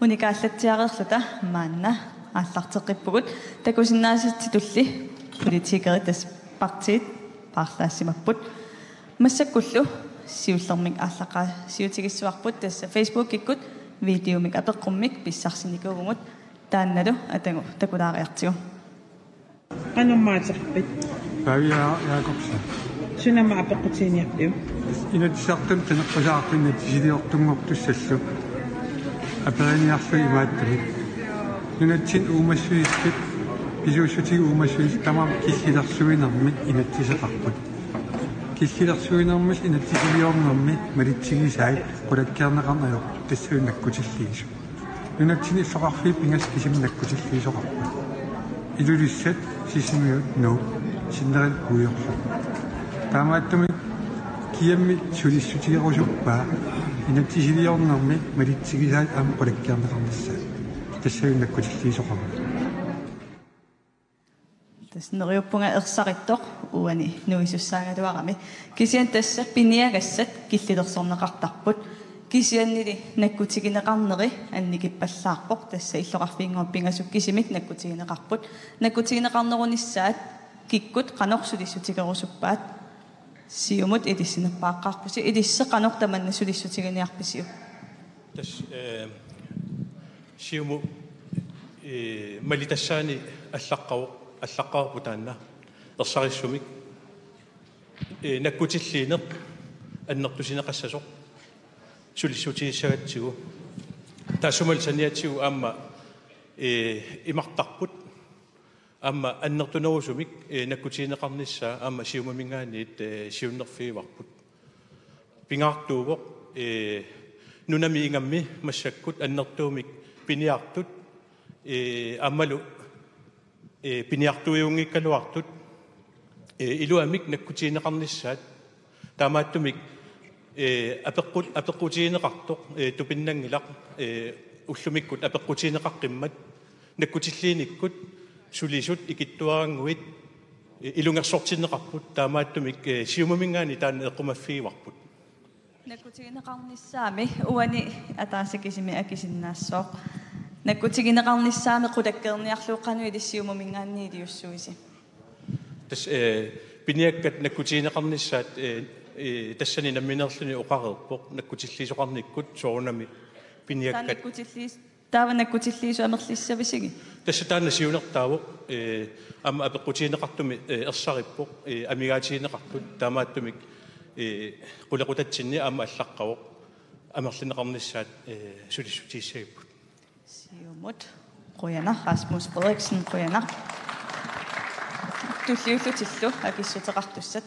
уникааллатсиареерлута маанна ааллартеққиппугут такусиннааситситулли политикери тас партиит паарлаассимаппут массаккуллу сиуллермик ааллақаа сиутигиссуарпут тасса Facebook иккут видеомик апеққуммик писсарсиникуугумут таанналу атагу такулаариартигу qanummaatiqpit pavia Jakobsen sunama apeqqutiiniarpiu inatisartum taneqqusaaqqinna tisiliortunngortussallu aperiniarlu imaattami nunatsin uumassuiskit pisuussutigi uumassuis tamam kissilersuinermi inattisaqarput kissilersuinermis inattisiliornermi malitsigisaai qulakkiarneqarnajo tassuunakkutilliisu nunatsini soqarfiip ingas kisimnakkutilliisoqarput ilulissat sisimiut no sinneral kuiorlu taamaattumi kiammi sulissutigerusuppa inattisiliornermi malitsigisaat aam qulakkiarneqarnissaa tassuunakkutilliisoqarput таснериуппунга ерсаритто уани нуисуссаагалуарами кисиан тасса пиниагассат киллилерсорнеқартарпут кисианнили наккутигинеқарнери анникиппаллаарпоқ тасса иллоқарфиингуа пингасук кисимик наккутигинеқарпут наккутигинеқарнерунissaат киккут қанорсулиссутигерусуппаат сиумут илиссинерпааққарпуси илиссеқанор таманна сулиссутигиниарписиу тас сиуму малитассаани аллаққарпутаанна ерсариссумик наккутиллиинеқ аннертусинеқассасоқ сулиссутигиссагатсигу таасумал саниатсигу аама имартарпут аама аннертунерусумик наккутигинеқарнissaа аама сиумамингаанит сиуннерфииварпут пингаартуугоқ нунами ингамми массаккут аннертуумик пиниартут аммалу пиниартуиунгиккалуартут илуамик наккутигинеқарнissaат таамааттумик апеққутигинеқартоқ тупиннангилақ уллумиккут апеққутигинеқаққиммат наккутиллииниккут сулисут икиттуарангуит илунгерсортиннеқарпут таамааттумик сиумамингаани таана эққумаффииварпут наккутигинеқарнissaами уани атаасакисими акисиннаассоо наккутигинеқарнissaами қулаккерниарлууқану илиссиумамингаанни илиуссуиси тас пиниаккат наккутигинеқарнissaат тассани намминерлүни оқареерпоқ наккутиллисоқарниккут соорунами пиниаккат наккутиллис таава наккутиллису амерлиссависиги тасса таана сиунертаавоқ ама апеққутигинеқартуми ерсариппоқ амигаатигинеқартут таамааттумик қулеқутатсинни ама аллаққавоқ амерлинеқарнissaат сулиссутииссагиппут сиумут қуяна Расмус Фредриксен қуяна туллиуллутиллу акиссутеқартуссат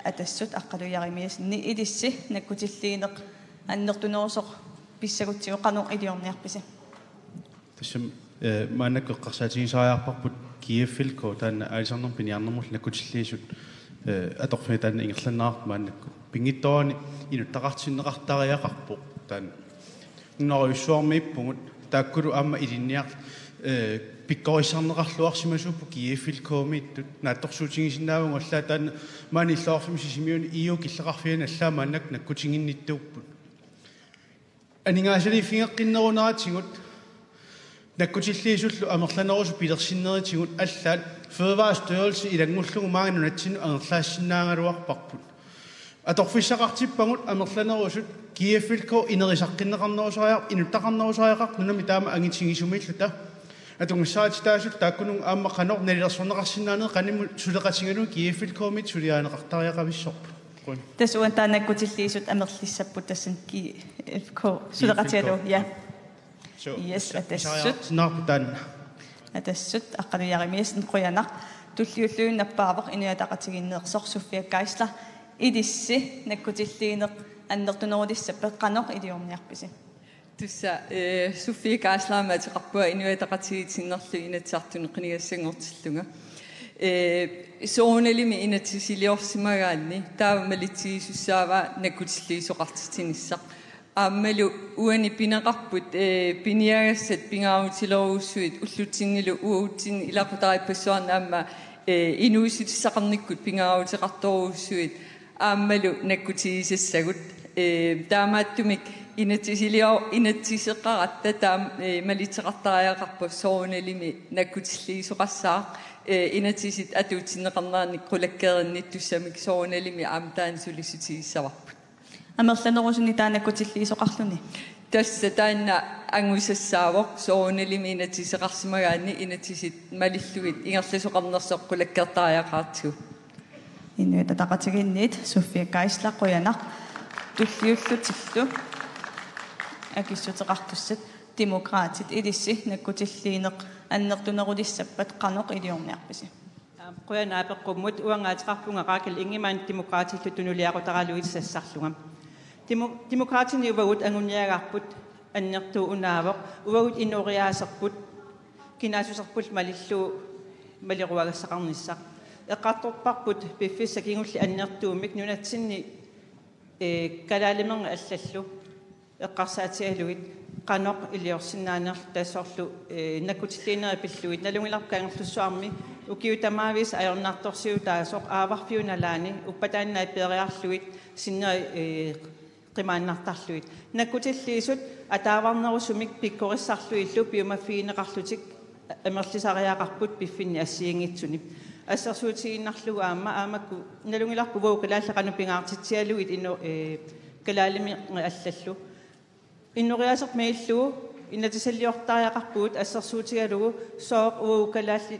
атассут аққалуяримиасни илисси наккутиллиинеқ аннертунерусоқ писсагутсиу қанор илиорниарписи тассам маанаккеққарсаатигисариарпарпут киеффилко таана аалисарнер пиниарнермул наккутиллиисут аторфи таана ингерланнаарт маанакку пингиттоани инуттақартиннеқартариақарпоқ таана нунаруйссуармииппугут тааккулу аама илинниар пиккорисарнеқарлуарсимасууппу киеффилкоомииттут наатторсуутигисиннаавун аллаа таана маани иллоорфим сисимиуни иу киллеқарфиана аллаа маанак наккутингинниттууппут анингаасали фингеққиннерунератигут наккутиллиисуллу амерланерусу пилерсиннеритигут аллаат фødevarestørrelse илангуллугу маанунатсину ангерлаассиннаангалуарпарпут аторфиссақартиппагут амерланерусут киеффилко инерисаққиннеқарнерусариар инуттақарнерусариақар нунами таама ангитсигисумиллута атунгсаатитаасут тааккунун аама қанор налилерсорнеқарсинаанеэ қаниму сулеқатингалу киеффилкоомит сулиаанеқартариақависсорпу тасуан таанаккутиллиисут амерлиссаппут тассан киефко сулеқатигалу я yes атассут нарпутаан атассут аққалуяримиасн қуянақ туллиуллуиннаппаавоқ иниатақатигиннеерсор София Гайслер идисси наккутиллиинеқ аннертунерулиссаппе қанор илиорниарписи тусса София Гайслер матеқарпуа иниатақатигитсиннерлу инатсартуне қинигассангортиллунга соонелими инатсилиорсимагаанни таавамалитсигисуссаава наккутиллиисоқартитиниссақ аммалу уани пинеқарпут пиниагассат пингаарутилоруссуит уллутсингилу уутсин илақутариппассуарна амма инуиситиссақарниккут пингаарутеқарторуссуит ааммалу наккутигисассагут таамааттумик inatiseqqaratta taam maliteqartariaqarpu soorunalimi nakkutilliisuqassaa inatisit atuutineqarnaarnik qulakkeerinnit tussamik soorunalimi aam taan sulisutigissavarput амерланерусуни таанаккутиллиисоқарлуни тасса таанна ангусассаавоқ сооруналими инатисеқарсимагаанни инатисит малиллугит ингерласоқарнерсоқ qulakkертариақаартигу инуита тақатигинниит София Гайслаққуянақ туллиуллутиллу акиссутеқартуссат демократит илисси наккутиллиинеқ аннертунерулиссаппат қаноқ илиорниарписи qoyanaapеққуммут уангаатеқарпунгараакил ингимаан демократиллу тунулиақутаралуит сассарлугам демократини увагут ангуниагаарпут аннертуу унаавоқ увагут инориаасерпут кинаасусерпут малиллу малируагассақарниссақ эққарторпарпут пиффисса кингулли аннертуумик нунатсинни калаалимернга аллаллу эққарсаатиалуит qanoq iliorsinnaanер тассорлу наккутиллиинери пиллуит налунгиларпкаангерлуссуарми укиутамаавис аёрнартторсиутаасоқ ааварфиуналаани уппатааннаа периарлуит синнери qimaannartarluit nakkutilliisut ataavарнерусумик пиккориссарлуиллу пиумаффиинеқарлутик амерлисариаақарпут пиффинни ассиингитсуни ассерсуутигиннарлуга аамакку налунгиларпу вуукалааллақану пингаартитсиалуит ино калаалими аллаллу иннориасерт меиллуу иннатисаллиортариақарпуут ассерсуутигалугу сооқ уукалаалли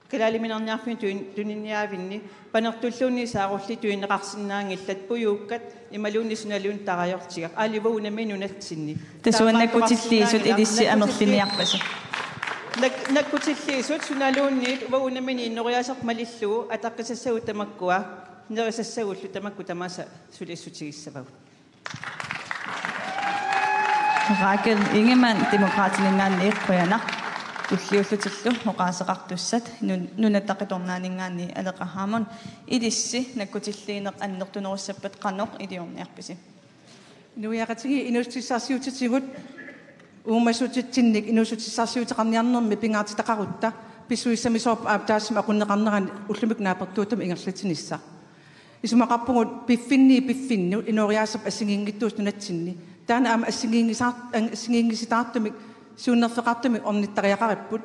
калаалиминерниарфин тунинниаавинни панертуллуунни саарулли туинеқарсинаангиллат пуюуккат ималуунни суналуун тараёртигақ аливуунами нунатсинни тасуаннаккутиллиисут илисси амерлиниарпаси наккутиллиисут суналуунниит уунамини иннориасерт малиллуу атаққисассагу тамаккуа нерисассагуллу тамакку тамаса сулиссутигиссавагу Rakel Ingemann demokraatinningaanni iqquyanaq tulliullutillу oqaaseqartussat nunattaqitornaaningaanni aleqahaamun ilissi nakkutilliineq annertunerussappat qanoq iliorniarpisi nuiaqatigi inustissarsiutitigut uumasutitsinnik inusutissarsiutaqarniarnermi pingaartitaqarutta pissuissamisoorp aaptaassima aqunneqarneran ullumik naapertuutum ingerlatinissa isumaqarpugut piffinnu inoriaasap assingingittuus nunatsinni taana am assingingisitartumik suunnerfeqartumik ornittariaqaripput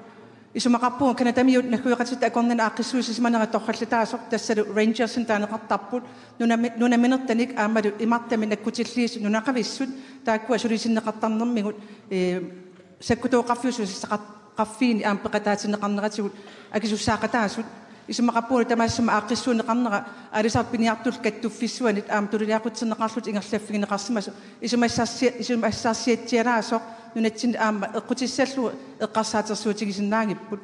isumaqarpugun kanatamiut nakkuiqatut akornana aaqissuusimanera torrallutaasoq tassalu rangersin taaneqartarput nunaminertanik aamalu imartami nakkutilliis nunaqavissut taakkua sulisinneqartarnermigut sakkutuoqarfiusussaqaffiini aampeqataatineqarneratigut akisussaaqataasut isumaqarpugun tamaassuma aaqissuuneqarnera alisarpiniartul kattuffissuanit aamtululiaqutsinneqarlut ingerlaffigineqarsimasu isumassaassiatiaraasoq nunatsin aama eqqutissallu eqqarsaatersuutigisinnaangipput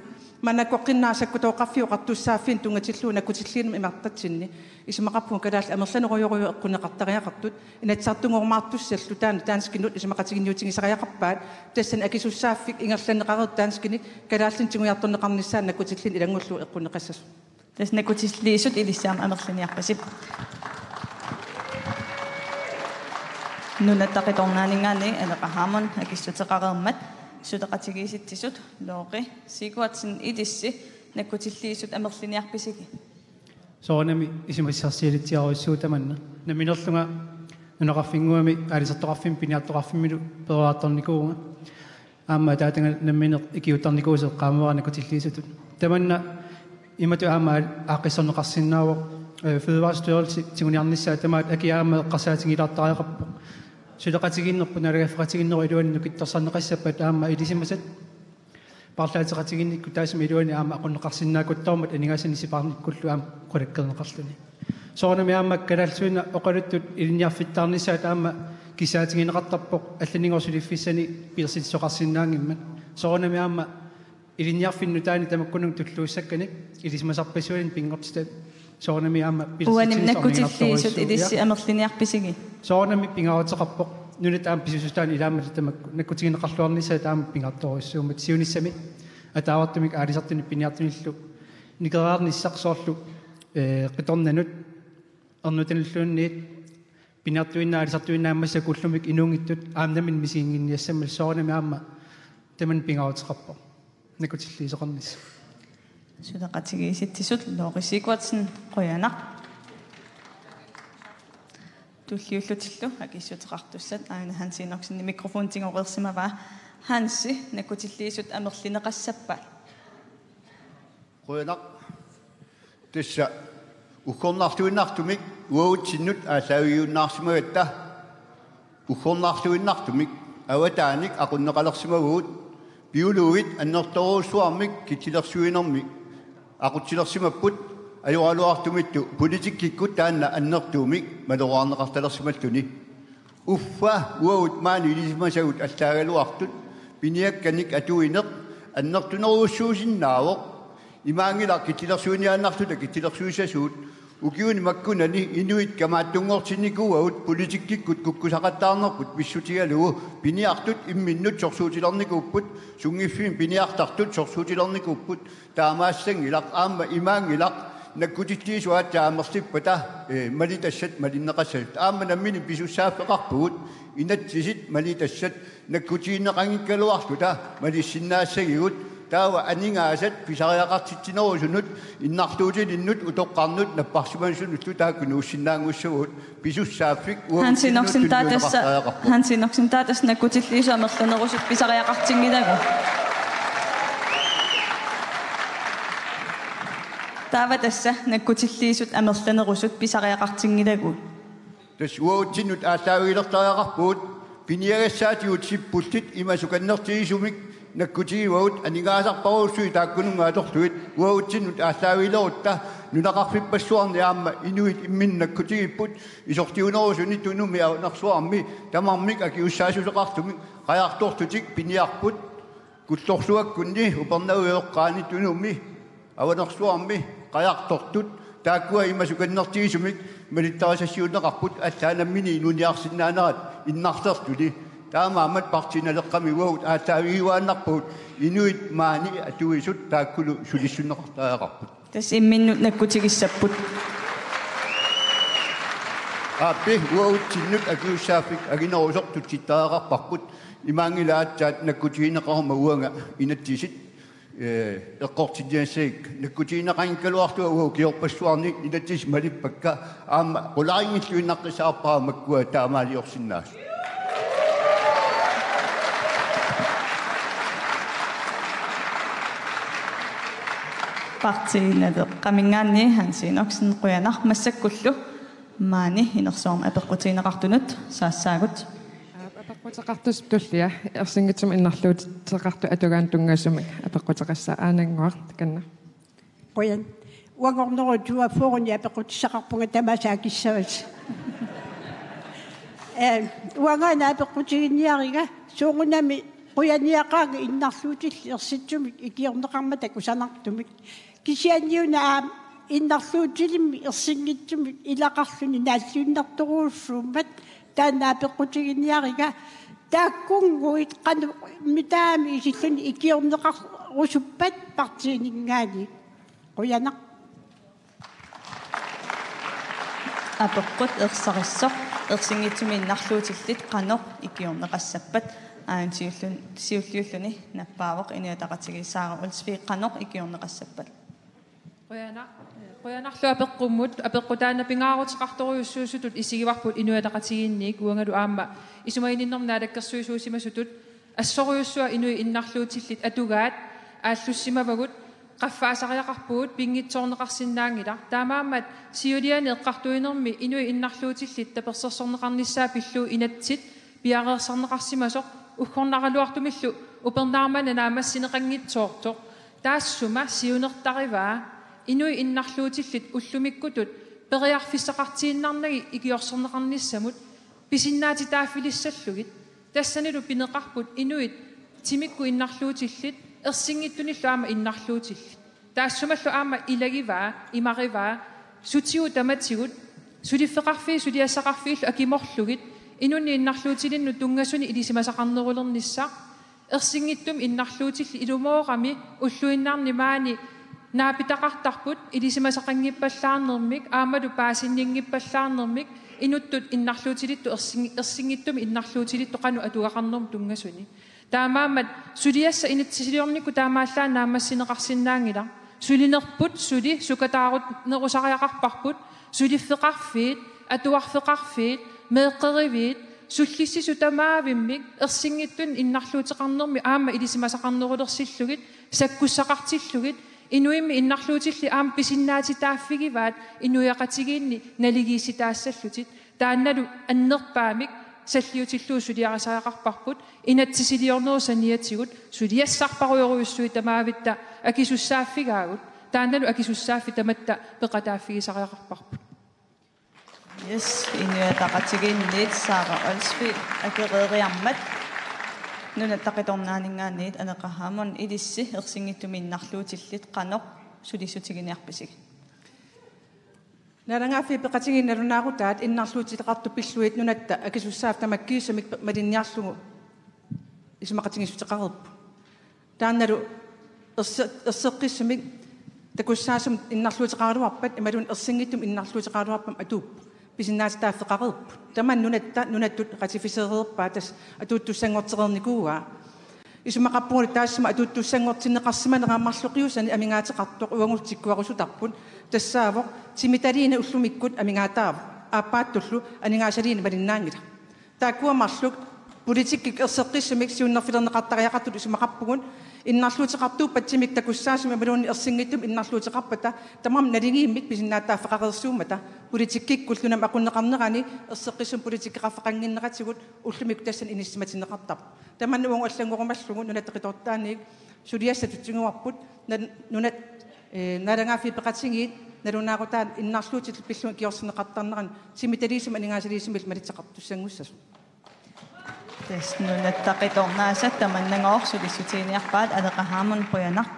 manakkoqqinnaarsakkutoqarfiuqartussaaffin tungatillu nakkutilliinum imartatsinni isumaqarpugun kalaall amerlaneruyoriu eqquneqartariaqartut inatsartungormaartussallu taanskinnut isumaqatiginniutigisariaqarpaat tassan akisussaaffik ingerlaneqareet taanskinik kalaallin tinguiartorneqarnissaan nakkutillin ilangullu eqquneqassas tas nakkutilliisut ilissaam amerliniarpasip nunattaqitornaaningaanni aleqahaamun akissuteqareermat suteqatigiisittisut looqi Sigvardsen ilissi nakkutilliisut amerliniarpisigi soonami isimassarsiilitiaruissuutamanna naminerlunga nunaqarfinguami aalisertoqarfim piniartoqarfimmilu peruaattornikuunga aamma taatanga namminer ikiutarnikuuseq qaamera nakkutilliisutut tamanna imatu aamma aaqissorneqarsinnaawo fødevarestyrelse tinguniarnissaa tamaat akiaama eqqarsaatingilaartariaqarpu suleqatiginnerpu nalagaffaqatiginneru iluani nukittorsarneqassappat aamma ilisimasat parlaateqatiginnikku taasma iluani aamma aqunneqarsinnaakuttormat anigasanisiparnikkullu aam qulakkerneqarluni soornami aamma kalalsuuna oqaluttut ilinniarfittaarnissaat aamma kisaatingineqartarpoq allaningorsuliffissani piirsitsoqarsinnaangimmat soornami aamma ilinniarfinnu taani tamakkunung tulluussakkanik ilismasarpisuulin pingortistat soornami aamma uanim nakkutilliisut ilissi amerliniarpisigi soornami pingaruteqarpoq nunat aam pisusutaan ilaammat tamakku nakkutigineqarluarnissa taam pingartorissuumat siunissami ataavartumik aalisartuni piniartunillu nikeraarnissaqsoorlu qitornanut ernutanilluunniit piniartuinna aalisartuinnaamassa kullumik inuungittut aamnamin misiinginniassammal soornami aamma taman pingaruteqarpoq nakkutilliisoqarnissa suteqatigiisittisut looqi Sigvardsen quyanaq tulliullutillu akissuteqartussat aina hansiinorsinni mikrofon tingoqersimava hansi nakkutilliisut amerlineqassappa qoyanaq tissa ukornartuinnartumik uautinnut aasaaviyuunnaarsimagatta ukornartuinnartumik awataanik aqunneqalersimaguut biuluugit annertoruussuarmik kitilersuinermik aqutilersimapput ajualuartumittu politikikkut taanna annertuumik maloraarneqartalersimalluni uffa uaut maani ilisimasagut allaagaluartut piniakkanik atuineq annertuneruussuusinnaawoq imaangila kitilersuuniaannartuta kitilersuisasuut ukiuni makkunani inuit kamaattunngortinnikuugut politikikkut kukkusaqattaarnerput pissutigalugu piniartut imminnut sorsuutilernikuupput sungiffin piniartartut sorsuutilernikuupput taamaassangilaq aamma imaangilaq nakkutilliisuat taamerlippata malitassat malinneqassat aamma nammini pisussaaffeqarpugut inatsisit malitassat nakkutiinneqangikkaluartuta malissinnaassagigut taawa aningaasat pisariaqartittinerusunut innartuutilinnut utoqqarnut napparsimansunuttu taakkunuussinnaangussavut pisussaaffik hansinorsin taatas nakkutilliisu amerlunerusut pisariaqartingilagu taava tassa nakkutilliisut amerlunerusut pisariaqartingilagu tas uauttinnut aassaaviilertariaqarpuut piniagassaatigut sipputtit imasukannertiisumik nakkutiivaut aningaasarparuussui taakkunungaatortuit uauttinnut aassaaviilerutta nunaqarfippassuarni aamma inuit imminnakkutigiput isortiunerusuni tunumi aunarsuarmi tamarmik akiussaasusaqartumik qajartortutik piniarput kullorsuakkunni upernaueoqqaani tunumi avanersuarmi qajartortut taakkua imasukannertiisumik malittarisassiunneqarput allaanammini inuniarsinnaanerat innartertuli taamaamat partinaleqqami uagut aassaavigiuaannarpuut inuit maani atuisut taakkulu sulissunneqartaaqarput tas imminnut nakkutigissaput aappi uaguttinnut akiussaaffik aginerusortutittaaqarparput imaangilaatsaat nakkutigineqarma uanga inattisit eqqortidiassagik nakkutigineqangikkaluartua uagu kiorpassuarni inattis malippakka aamma qularingilluinnaqqisaappara makkua taamaaliorsinnaas partiinade qamingaanni hansiinorsin quyanaq massakkullu maani inersoorm apeqqutiineqartunut saassaagut apeqqutеқартус туллиа ерсингитсум иннарлуут теқарту атугаан тунгаасумик аpeqqутеқассаа аанангуар таканна quyan uangorneru tua foorni apeqqutissaqarpunga tamasaa kissavas uangaana apeqqutiginniariga suungunami quyaniaqaanga innarluutilli ersitsumik ikiorneqarmata kusanartumik kisianniuna innarluutilimmi ersinngitsumik ilaqarluni naalluunnartoruussuummat taanaapeqqutiginniariga taakkunguit qanu mitaami isilluni ikiorneqarrusuppat partiiningaani quyanaq apeqqut ersarissoq ersinngitsumi innarluutillit qanoq ikiorneqassappat siulliulluni nappaavoq iniataqatigisaaru ulsfiiqqanoq ikiorneqassappat qoyanarlu apeqqummut apeqqutaana pingaaruteqartoriussuusutut isigivarput inuataqatiginniik uangalu aamma isumaininnernaadakkersuisuusimasutut assoriussua inui innarluutillit atugaat aallussimavagut qaffaasariaqarpuut pingitsoorneqarsinnaangila taamaammat siuliani eqqartuinermi inui innarluutillit tapersersorneqarnissaa pilluu inatsit piareersarneqarsimasoq ukkornaraluartumillu upernaarmana naamassineqanngitsoortoq taassuma siunertarivaa inui innarluutillit ullumikkutut periarfissaqartiinnarnagi ikiorsorneqarnissamut pisinnaati taaffilissallugit tassanilu pineqarput inuit timikku innarluutillit ersinngittunillu aama innarluutillit taassumallu aama ilagivaa imarivaa sutiu tamatigut suliffeqarfii suliassaqarfiillu akimorlugit inunni innarluutilinnu tungasuni ilisimasaqarnerulernissa ersinngittum innarluutilli ilumooqami ulluinnaarni maani naapitaqartarput ilisimasaqanngippallaarnermik aamalu paasinninngippallaarnermik inuttut innarluutilittu ersinngittum innarluutilittu qanu atugaqarnerm tungasuni taamaammat suliassa inatsiliornikku taamaallaa naamassineqarsinnaangila sulinerput suli sukataarut nerusariaqarparput suliffeqarfiit atuarfeqarfiit meeqqeriviit sullissisutamaavimik ersingittun innarluuteqarnermi aama ilisimasaqarnerulersillugit sakkussaqartillugit inuimmi innarluutilli aama pisinnaatitaafigivaat inuiaqatigiinni naligiisitaassallutit taannalu annerpaamik salliutilluu suliarasaqarparput inatsisiliornersaniatigut suliassarparuyoruissuit tamaavitta akisussaaffigaagut taannalu akisussaafi tamatta peqataafigisariaqarparput. Yes, inuataqatigiinniit Sara Olsvik akereeriarmat nunataqatornaaningaanniit aneqahaamon ilissi ersinngittuminnarluutillit qanoq sulissutiginiarpisig. Narangaafi peqatigin narunaaruutaat innarluutileqartu pilluit nunatta akisussaaftamakkiisamik malinniarlugu ismaqatingissuteqarerpu. Taannalu erseqqissamik takussaasum innarluutiqaaruarpat imalun ersinngittum innarluutiqaaruarpam atuuppu pisinnaatitaaffeqarerpu. Taman nunattut ratifisereerpaa tas atuuttussangortereernikuugaa. Isumaqappuuli taassuma atuuttussanngortinneqarsimaneqaammarluqiusani amingaatiqartoq uangultikkuarusutarpun tassaavoq timitaliina ullumikkut amingaataavo aappaattullu aningaasaliini malinnaangila. Taakkuamarluk politikkik erseqqissamik siunnerfilerneqartariaqartut isumaqappugun innarluutiqartuuppat timik takussaasuma maluunni ersinngittum innarluutiqarpata tamam naligiimmik pisinnaataaffeqareersuumata politikkikkullunam aqunneqarnerani erseqqissum politikkaqaffeqanginneratigut ullumik tassan inissimatinneqartar. Taman uang allangorumallugu nunateqitortaaniik suliassatutsinguarput nunat narangaafi peqatingiit narunaarutaan innarluutil pillu kiorsineqartarneran timitaliisum aningaasaliisumil malitseqartussangussasut. Nunataqatornaasat tamannangoorsulissutiginiarpaat aneqahaamon qoyanaq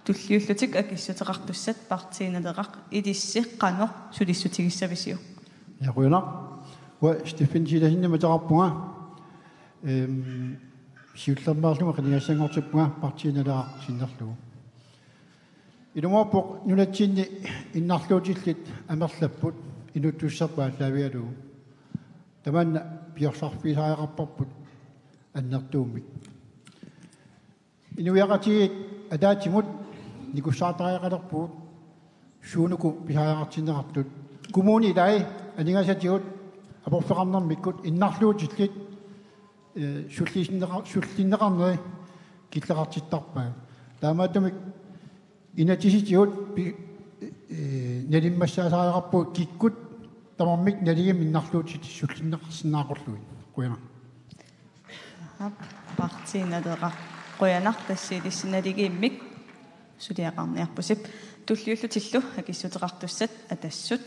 tulliullutik akissuteqartussat partiinaleqaq ilissi qanoq sulissutigissavisiu. Ja qoyanaq wa Stefan Silasinna mataqarpunga siullermaarluga qanigassangortippunga partiinaleqa sinnerlugu. Ilumorpoq nunatsinni innarluutillit amerlapput inuttussarpaallavialugu. Tamanna piarsarfiisaaqarparput annertuumik. Inuiaqatiit ataatimut nikussaatariaqalerpuut suunuku pisaaqartinneqartut kumuuni ilai aningasatigut aporfeqarnermikkut innarluutillit sullinneqarneri killeqartittarpaa. Taamaatumik inatisitigut nalimmassaasariaqarpuut kikkut tamarmik naligim innarluutit sullinneqarsinnaaqorluit qoyana. Partiinaleqa qoyanaq tassiilissinaligiimmik suliaqarniarpusip tulliullutillu akissuteqartussat atassut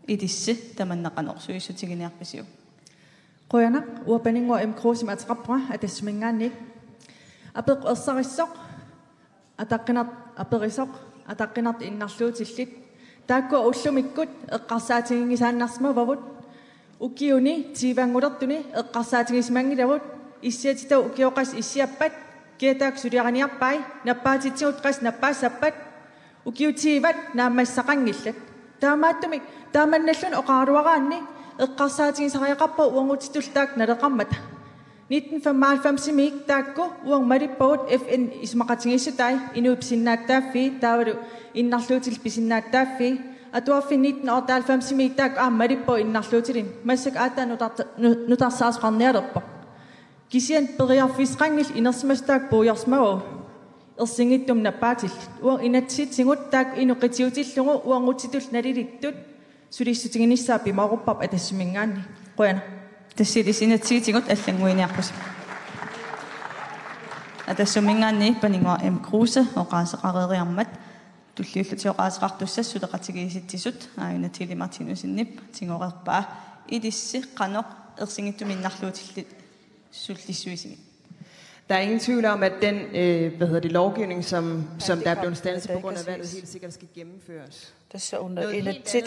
ilissi tamannaqanorsuissutiginiarpisiu. Qoyanaq uapaningo Kruse mataqarpura atassumingaannik apeq ersarissoq ataqqinart aperisoq ataqqinart innarluutillit taakku ullumikkut eqqarsaatingisaannarsimavavut ukiuni tiivangulertuni eqqarsaatingismangilавут иссиатитау укиоқас иссиаппат киатаак сулиараниарпай наппаатитсигут қас наппаассаппат укиутииват нааммассақангиллат таамааттумик тааманналлун оқааруараанни эққарсаатигисариақарпа уангутитултаак налеқармата 1995 мик таакку уанг мариппаут FN исмақатингиссутай инуипсиннааттааффи таавалу иннарлуутил писиннааттааффи атуарфи 1995 мик таак мариппо иннарлуутилин массак аатаа нутарсаасқарниалерпа кисиан периарфисқангил инерсимастаак пуйарсмагу ерсингиттум напаатил уан инатситсигут таак инуқитиутиллугу уангутитул налилиттут сулиссутигиниссаа пимааруппап атассумингаанни қуяна тассилисинатсигитигут аллангуиниарпус атассумингаанни панингуа Kruse оқаасеқареериармат туллиуллутиоқаасеқартуссас сулеқатигииситсисут ааюнатили Мартинусиннип тингорерпаа илисси қанеқ ерсингиттуминнарлуутилли. Der er ingen tvivl om, at den lovgivning, som der er blevet standset på grund af valget, helt sikkert skal gennemføres. Tässä on ilitsit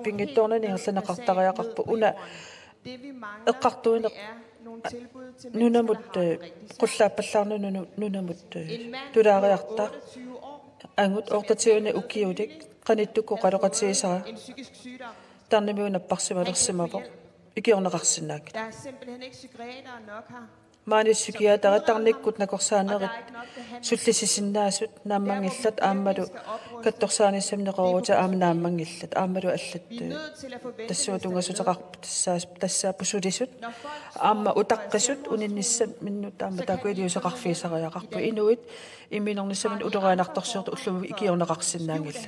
pingittonen ihallanaqqartariaqarpu una eqqartuina nunamut qullaapallarnu nunamut tulaariarta angut ortatiuna ukiulik qanittukku qaloqatiisara tarnimiunapparsimalersimavo ikiorneqarsinnaak. Der er simpelthen ikke psykiatere nok her. маанissukиатара тарниккут накорсаанерит суллисисиннаасут нааммангиллат ааммалу катторсааниссамнеқорута аама нааммангиллат ааммалу аллат тассуутунгасутеқарп тассаапу сулисут аама утаққисут унинниссам миннут аама таакуилиусеқарфиисариақарпу инуит имминерниссаман улерианарторсуурту уллуми икиорнеқарсинаангилла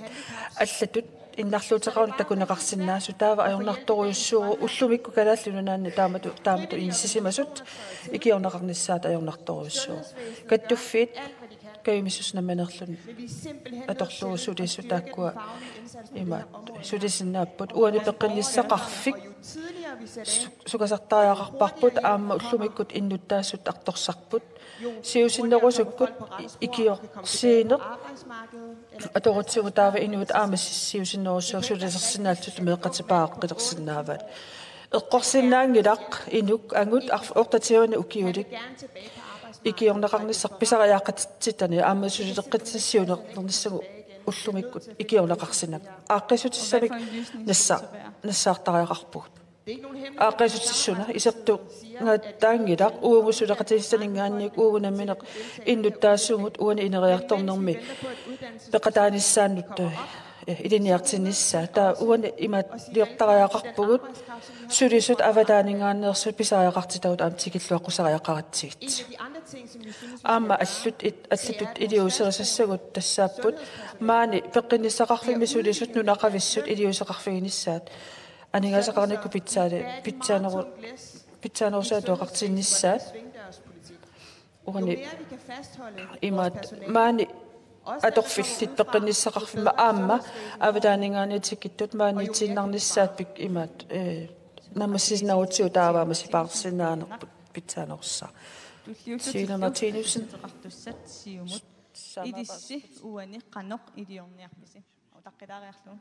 аллатут иннарлуутеқарун такунеқарсинаасу таава ajornartoruissuuru ullumikku kalaallunu naanni taamatu inissisimasut ikiorneqarnissaat ajornartoruissuuru kattuffiit kayumissusnammanerlun atorlugu sulissu taakkua imaat sulisinnaapпут uani peqqinissaqarfik sukasartaajaqarparput aamma ullumikkut innuttaassut artorsarput siusinnerusukkut ikiorsiineq atorutsugu taava inuut aama siusinnerussuur sulisersinaallut meeqqatipaaqqilersinnaavaat eqqorsinnaangilaq inuk angut ortatiuana ukiulik ikiorneqarnissaq pisariaaqatittani aama sulileqqitsassiunernernissagu ullumikkut ikiorneqarsinak aaqqisutissavik nassaartariaqarpugut aaqqisutissuna isertu ngattaangilaq uugusuleqatigissaningaanniuk uugunammineq innuttaassugut uani ineriartornermi peqataanissaannut iliniartinissa taa uani imat liortariaqarpugut sulisut avataaningaanneersu pisariaqartitaut aamtikilluaqqusariaqaratsigit aama allutut iliuserisassagut tassaapput maani peqqinissaqarfimi sulisut nunaqavissut iliuseqarfiginissaat aningasaqarnikku pitsaanerusaatuaqartinnissaat uani imat maani atorfillit peqqinissaqarfima aamma avataaningaaniitikittut maaniitiinnarnissaat pik imat nammassisnarutsiu taavaama sipaarsinaanerput pitsaanerussaa Siina Martinussen idissi uani qanoq idiorniarpisi utaqqilariarlu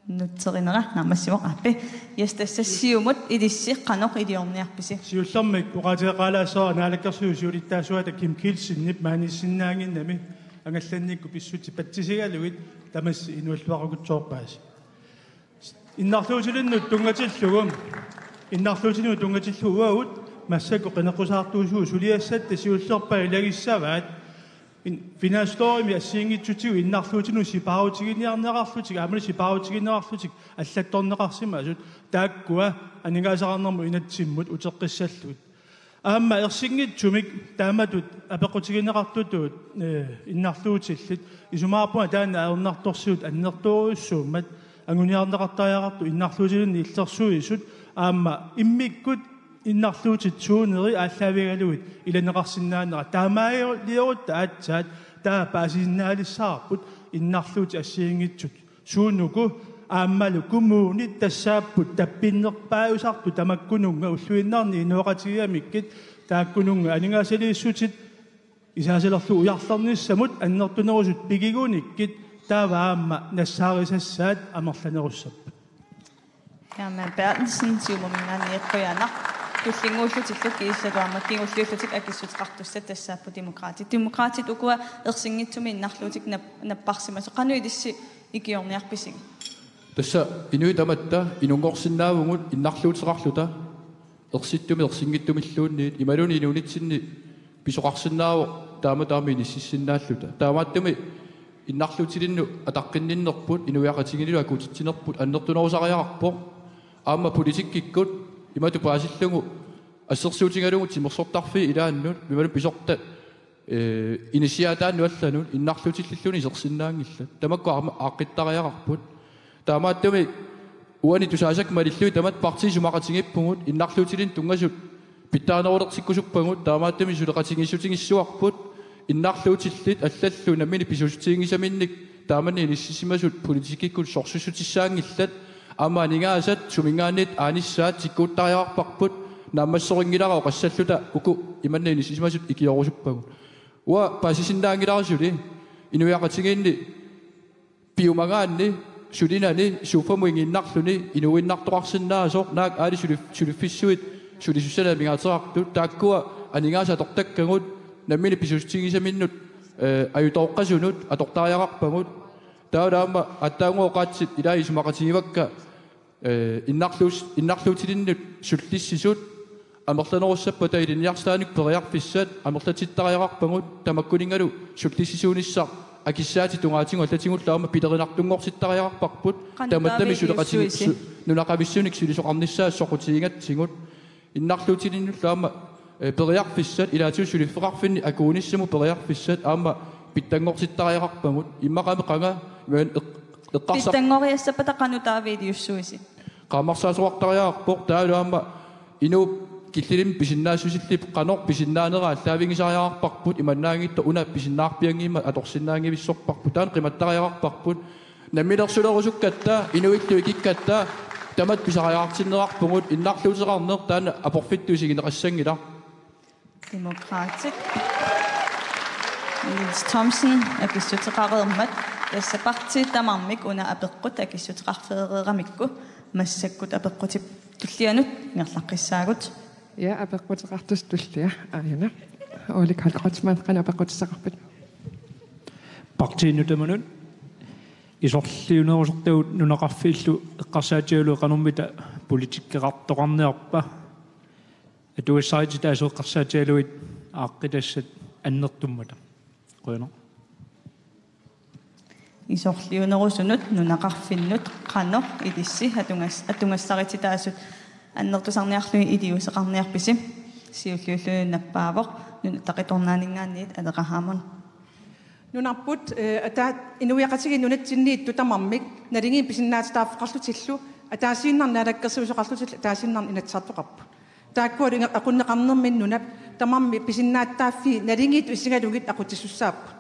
nuterinera nammassivoqarpi yastassasiumut idissi qanoq idiorniarpisi siullermik uqateqalaasoo naalakkersuusuulittaasuata Kim Kilsinnip maanissinnaanginnami angallannikku pissuti pattisigaluit tamas inualluaqukutsoorpaasi innarluutilinnu tungatillugu innarluutinu tungatillu uaut massakku qenequsaartuusuu suliassat siullerpa ilagissavaat finanstorimi assiingitsutigu innarluutinu sipaarutiginniarneqarlutik aamali sipaarutiginneqarlutik allattorneqarsimaasut taakkua aningaasaqarnermu inatsimmut uteqqissallut aamma ersingitsumik taamatut apequtiginneqartutuut innarluutillit isumaarpuma taanna aernartorsiut annertoruussuummat anguniarneqartaajaqartu innarluutilinni illersuisut aamma immikkut innarluutit suuneri ааllaавигалуит иланеқарсинаанера таамаалиорутта аатсаат таа паасиннаалиссаарпут innarluuti ассиингитсут суунуку ааммалу кумууни тассааппут таппиннерпааюсарту тамаккунунга уллуиннарни инуоқатигиамиккит тааккунунга анингаасалииссутит исаасалерлу уярлерниссамут аннертунерусут пигигуниккит тааваамма нассаарисассаат амерланеруссаппут Jamen Bertelsen siumumingani tullinguullutillu kiissaluarma kingulluullutik akissuteqartussat tassaappu demokraatit ukua ersingitsumi innarluutik napparsimasu qanu idissi ikiorniarpisig tassa inuitamatta inungorsinnaavungut innarluuteqarluta ersittumi ersingittumilluunniit imaluni inuunitsinni pisoqarsinnaavo taama inississinnaалluta taamaattumi innarluutilinnu ataqqinninnerput inuiaqatiginnilu akutittinerput annertunerusariaqarpo aamma politikkikkut imatu paasillungu assersuutigalungu timmersortarfi ilaannut mimalun pisorta initiataannu allanut innarluutillilluni isersinnaangillat tamakku aaqittariaqarput taamaattumi uani tusaasak malillui tamat parti sumaqatingippungut innarluutilin tungasut pittaanerulertikkusuppangut taamaattumi suleqatingissutingissuarput innarluutillit allallu nammini pisuutiingisaminnik taamanni inissisimasut politikikkut sorsusutissaangillat aama aningaasat sumingaannit aanissaat tikkuuttariaqarparput naammassoringilarao qassalluta uku imanna inissisimasut ikiorusuppagut ua paasisinnaangilarisuli inuiaqatigiinni piumagaanni sulinani suufamuinginnarluni inuinnartoqarsinnaasoq naak aali sulifissuit sulisussanamingaateraartut taakkua aningaasa tortakkangut nammini pisuutiingisaminnut ayutoqqasunut atortariaqarpangut taalaama attaanguoqaatsit ilaisumaqatigivakka иннарлуутилиннут суллиссисут амерланеруссаппа илинниарстааник периарфиссат амерлатиттариарарпагут тамаккунингалу суллиссисуунissaaq акиссаати тунгаатингу аллатингуллаама пилеринартунгорситтариарарпарпут таматтами сулеқатиги нунақависсуник сулисоқарниссаа соқутигингатсигут иннарлуутилиннуллаама периарфиссат илаатиу сулиффеқарфинни акууниссаму периарфиссат аама питтангорситтариарарпагут иммақами қанга мэн эққарсақ питтангориассапатақанутаавиидиуссуиси qaammarsaasoqartariaarpoq taalaama inu killilin pisinnaassusillip qanor pisinnaanera allaavingisariarparput imannaangitta una pisinnaarpiangiima atorsinnaangivissorparput taan qimattariarparput nammilersulerusukkatta inuittu ikikkatta tamat pisariaartinnerarpungut innarluuteqarneer taana aporfittuisigineqassangila Demokratik Nils Thomsen akissuteqareermat тассапарти тамармик уна апеққут акиссутеқарфеерерамикку массаккут апеққутип туллианут ngерлаққиссаагут я апеққутеқартус туллиа аана олик халеқатман қана апеққутисақарпат партиинутаманут исорлиунерусортагут нунақарфииллу эққарсаатигалу қанормита политиккеқартоқарнеарпа атуассарити таасоэққарсаатигалуит ааққитассат аннертуммата қуяно исорлиунерусунут нунақарфиннут қано илисси атунгассарититаасут аннертусарниарлуи илиусеқарниарписи сиуллууллуунаппаавоқ нуна тақиторнаанингааниит алеқаhaamon нунарпут атаат инуиақатиги нунатсинниитту тамармик налингиин писиннаатитааффеқарлутиллу атаасииннарнаалаккерсуусеқарлутилл атаасииннарни инатсаартоқарпу тааккуалу aqunneqarnermin nunap tamarmi pisinnaаттааффи налингиит исигалугит aqutissусsaappu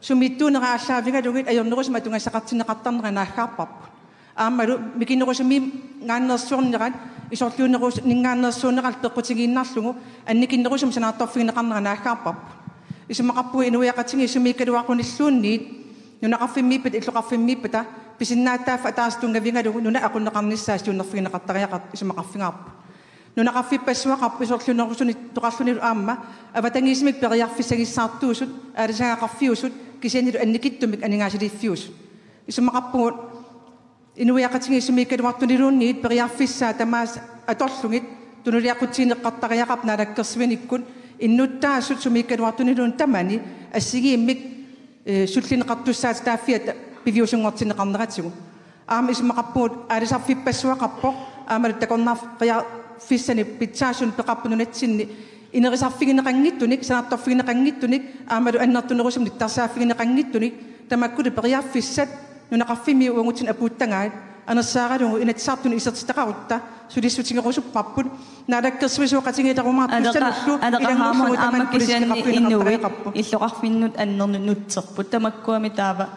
сумиттуунерааллаавигалугит ajornerusma тунгассақартинеқартарнеранаахаарпарпу аамалу микинерусми гааннерсуорнерат исорлуунерус нингааннерсуунерал пеққутигииннарлугу анникиннерусум санаартарфигинеқарнеранаахаарпарпу исумақарпуи инуиақатиги сумиккалуақуниллуунниит нунақарфиммииппат иллоқарфиммииппата писиннааттааффа атаастунгавигалугу нуна aqunneqarnissaas тууннерфигинеқартариақат исумақарфингаарпу нунақарфиппассуақарпу исорлуунерусуни тоқарлунилу аама аватангисмик периарфиссагиссаартуусут аалисаагақарфиусут кисианилу анникиттумик анингаасилиффиус исумақарпугут инуиақатиги сумиккалуартунилуунниит периарфиссаа тамаас аторлугит тунулиақутсиинеққартариақап наалаккерсивиниккут иннуттаасут сумиккалуартунилуун тамани ассигииммик суллинеқартуссаат тааффиат пивиусунгортинеқарнератигу аама исумақарпугут аалисарфиппассуақарпоқ аамалу такорнаар фиссани питсаасун пеқарпунунатсинни инерисарфигинеқангиттуник санаарторфигинеқангиттуник аамалу аннертунерусум ниттарсааффигинеқангиттуник тамаккули периарфиссат нунақарфими уангутин апууттангаат анерсааралугу инатсаартуни исертитақарутта сулиссутингерусуппарпут наалаккерсуисуоқатингитарумаат алеқаhaamon аамаккисианни иннуи иллоқарфиннут аннерну нутсерпут тамаккуами таава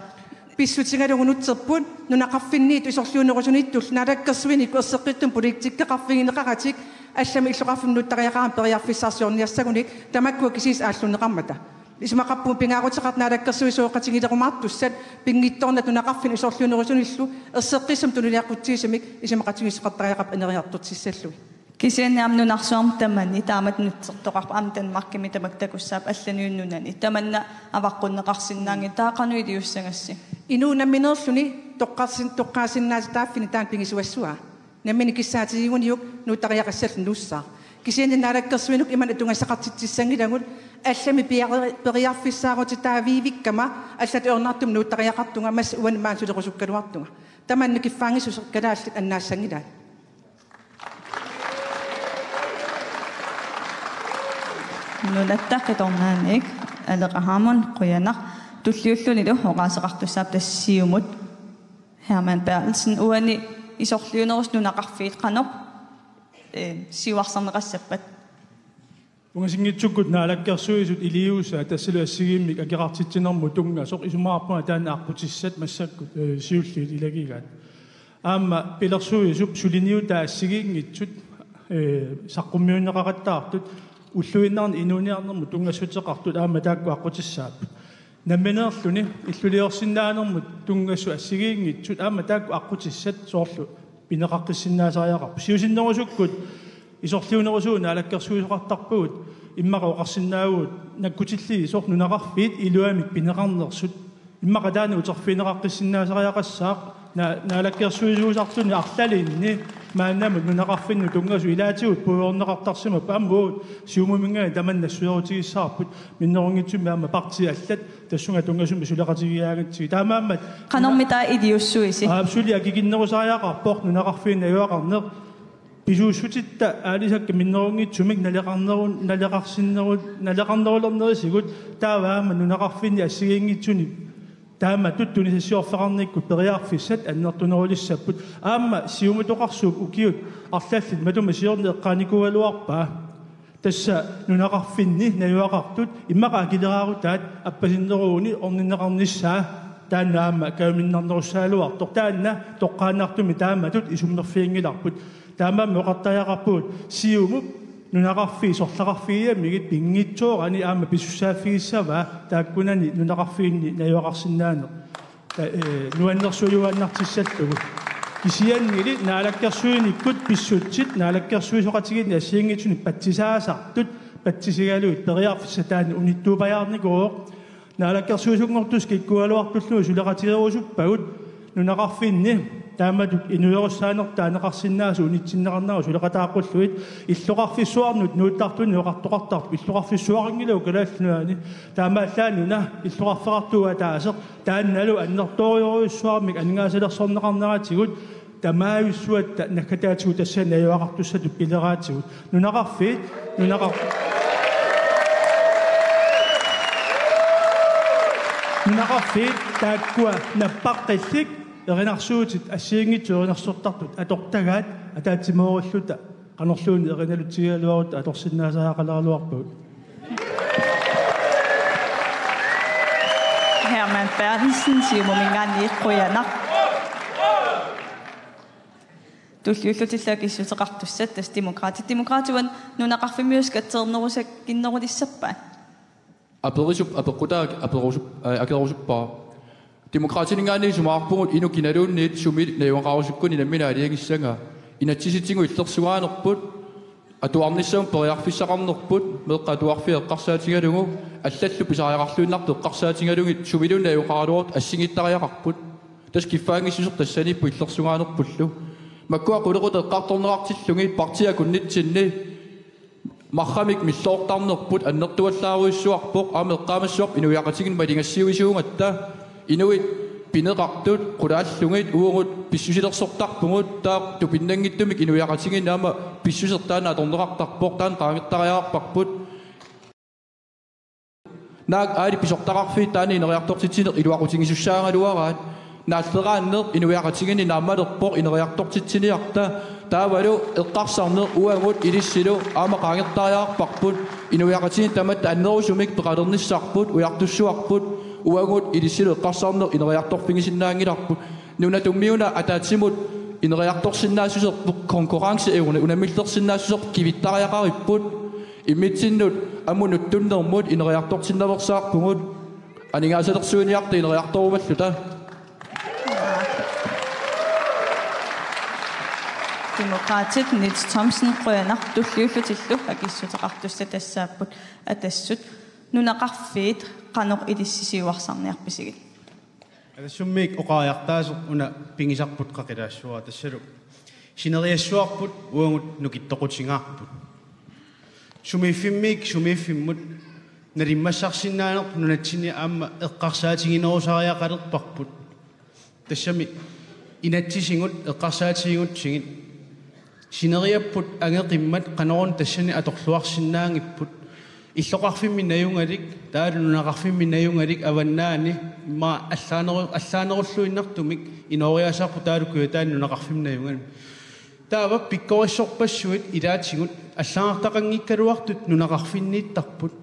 писсутингалугунутсерпут нунақарфинниит исорлуунерусуниттул наалаккерсуиник эссеққиттум политиккеқарфигинеқаратик аллами иллоқарфиннуттариақарам периарфиссаарсиорниассагуник тамаккуа кисис ааллунеқармата исмақарпу пингаарутеқарт наалаккерсуисуоқатингитарумаартуссат пингитторнат нунақарфин исорлуунерусуниллу эссеққиссам тунулиаққутсиисамик исимақатингисеқартариақап анериартутсиссаллуи кисианниам нунарсуарм тамани таамат нутсертоқарпа аам танмаркими тамактакуссаап алланиуннунани таманна аваққуннеқарсиннаанги таақануи диуссагасси инуунамминерлүни тоққаасиннаати тааффини таан пингисуассуа наммини киссаатигуниук нуутариақассаллу нуссаа кисианни наалаккерсуинук иман атунгассақартитсиссангилагут аллами периарфиссаагути таавиивиккама аллат орнартум нуутариақартунга мас уан маасулерусуккалуартунга таманни киффаангисусеқкалааллит аннаассангилаа нунаттақиторнааник алеқаhaamon қуянақ туллиуллунилу оqaасеқартуссаап тассиумут Hermann Bertelsen уани исорлуунерус нунақарфиит қаноқ сиуарсарнеқассаппат унгасингитсуккут наалаккерсуисут илиуса тассалу ассигииммик акеқартитсинерму тунга соқ исумаарпуна таана аққутиссат массаккут сиуллиит илагигаат аама пилерсуисуп сулиниута ассигиингитсут саққуммиуннеқараттаартут уллуиннаарни инуниарнерму тунгассутеқартут аама таакку аққутиссаап намминеерлүни иллулиорсиннаанермут тунгассу ассигиингитсут аама таакку аққутиссат соорлу пинеқаққиссиннаасариақарпу сиусиннерусуккут исорлуунерусуу наалаккерсуисоқартарпугут иммақаоқарсинаагуут наккутиллии соор нунақарфиит илуамик пинеқарнерсут иммақатаани утерфинеқаққиссиннаасариақассаақ наалаккерсуисуусартуни арлалинни мааннамут нунақарфинну тунгасу илаатигут пуйорнеқартарсима пааммуут сиумумингаа таманнассуерутигиссаарпут миннерунгитсуми аама парти аллат тассунга тунгасуми сулеқатигиаагатсиги таамааммат канормита идиуссуиси абсули акигиннерусариақарпоқ нунақарфиин аюақарнеқ писуусутитта аалисакка миннерунгитсумик налеқарнерулернерисигут тааваама нунақарфинни ассигиингитсуни таама туттунисассиорфеқарниккут периарфиссат аннертунерулиссаппут аама сиумутоқарсууп укиут арлааллит матума сиорне эққааникуалуарпаа тасса нунақарфинни наюақартут иммақа акилераарутаат аппасиннерууни орниннеқарниссаа тааннаама кауминнарнеруссаалуартор таанна тоққааннаартуми тааматут исумнерфиингиларпут таамаами оқартаяқарпуут сиумуп нунақарфии сорлақарфииаммигит пингитсоорани аама писсуссааффигиссаваа тааккунани нунақарфиинни наюақарсинаане нуаннерсуюааннартиссаттугу кисиангили наалаккерсуиниккут писсутсит наалаккерсуисоқатигини ассиингитсуни патсисаасартут патсисигалуит периарфиссатаани униттуупаярникоо наалаккерсуисунгортус киккуалуартуллуи сулеқатигерусуппагут нунақарфиинни тааматут инуйоруссаанертаанеқарсинаасу унитсиннеқарнару сулеқатааққуллуит иллоқарфиссуарнут нууттартуни оқартоқартарпу иллоқарфиссуарингилау калааллунуани таамааллаануна иллоқарфеқартуа таасеқ таанналу аннертоориоруйуссуармик аннгаасалерсорнеқарнаратигут тамаависсуатта наккатаатигу тассаана аюақартуссату пилераатигут нунақарфиит нунақарфиит тааккуа наппаққиллик эринарсуутит ассиингитсуеринерсортартут атортагаат атаатсимооруллута канорлууни эриналутсигалуарут аторсиннаасаақалаарлуарпут Herman Bertelsen сиумумингаани иққуянақ туллиуллутиллаагиссутеқартуссат тас демократиуан нунақарфимиускатсернерусак киннерулиссаппаа аперисуп апеққутаак аперусуп акерусуппаа демократинингаани сумаарпугут ину киналуунниит суми наюанқарусуккуни намминаалиагиссанга инатсиситингу иллерсугаанерпут атуарниссам периарфиссақарнерпут меққатуарфи эққарсаатингалугу аллаллу писариақарлуиннарту эққарсаатингалуги сумилун наюанқаралуарт ассигиттариақарпут тас киффаангиссусер тассаниппу иллерсугаанерпуллу маккуа қулеқут эққартторнеқартиллуги партиакуннитсинни мархамик миллоортарнерпут аннертуаллааруиссуарпоқ аамеққамассуарп инуяқатигин малингассиуисуунгатта инуит пинеқартут қулааллугит уурут писсусилерсортарпугут таа тупиннангиттумик инуяқатигин наама писсусертаана аторнеқартарпоқ таан qaangittariaarparput наак аали писортақарфи таани инериартортитсинеқ илуақутингисуссаангалуараат нааллерааннеқ инуяқатигини наамалерпоқ инериартортитсиниарта таавалу эққарсарнеқ уангут илиссилу аама qaangittariaarparput инуяқатигин тамат аннерусумик пеқалерниссаарпут уяртуссуарпут уангут илиссилу эққарсарнеқ инериарторфигисиннаангиларпут нуна туммиуна атаатсимут инериарторсиннаасусерпу конкурренсиэуна унамиллерсиннаасусер кивиттариақариппут иммитсиннут аммунут туннермут инериартортиннаверсаарпугут анингаасалерсуиниарта инериарторумаллута Demokratit Niels Thomsen qøyanaq tulliullutillu akissutaqartussa tassaapпут атассут нунақарфиит qanoq илиссисиуарсарниарписигит алассуммик оқариартаасо уна пингисарпут қақилаассуа тассалу синериассуарпут уангут нукиттоқутингаарпут сумиффиммут налиммассарсинаанерп нунатсини аама эққарсаатигинерусариақалерпарпут тассами инатсисингут эққарсаатигингутсигит синериаппут агеқиммат қанорун тассани аторлуарсинаангиппут иллоқарфимми наюнгалик таалу нунақарфимми наюнгалик аваннаани ма аллаанеруллуиннартумик инориасаарпу таалу куятаани нунақарфимми наюнгал таава пиккориссорпассуит илаатигут аллаангартақангиккалуартут нунақарфиннииттарпут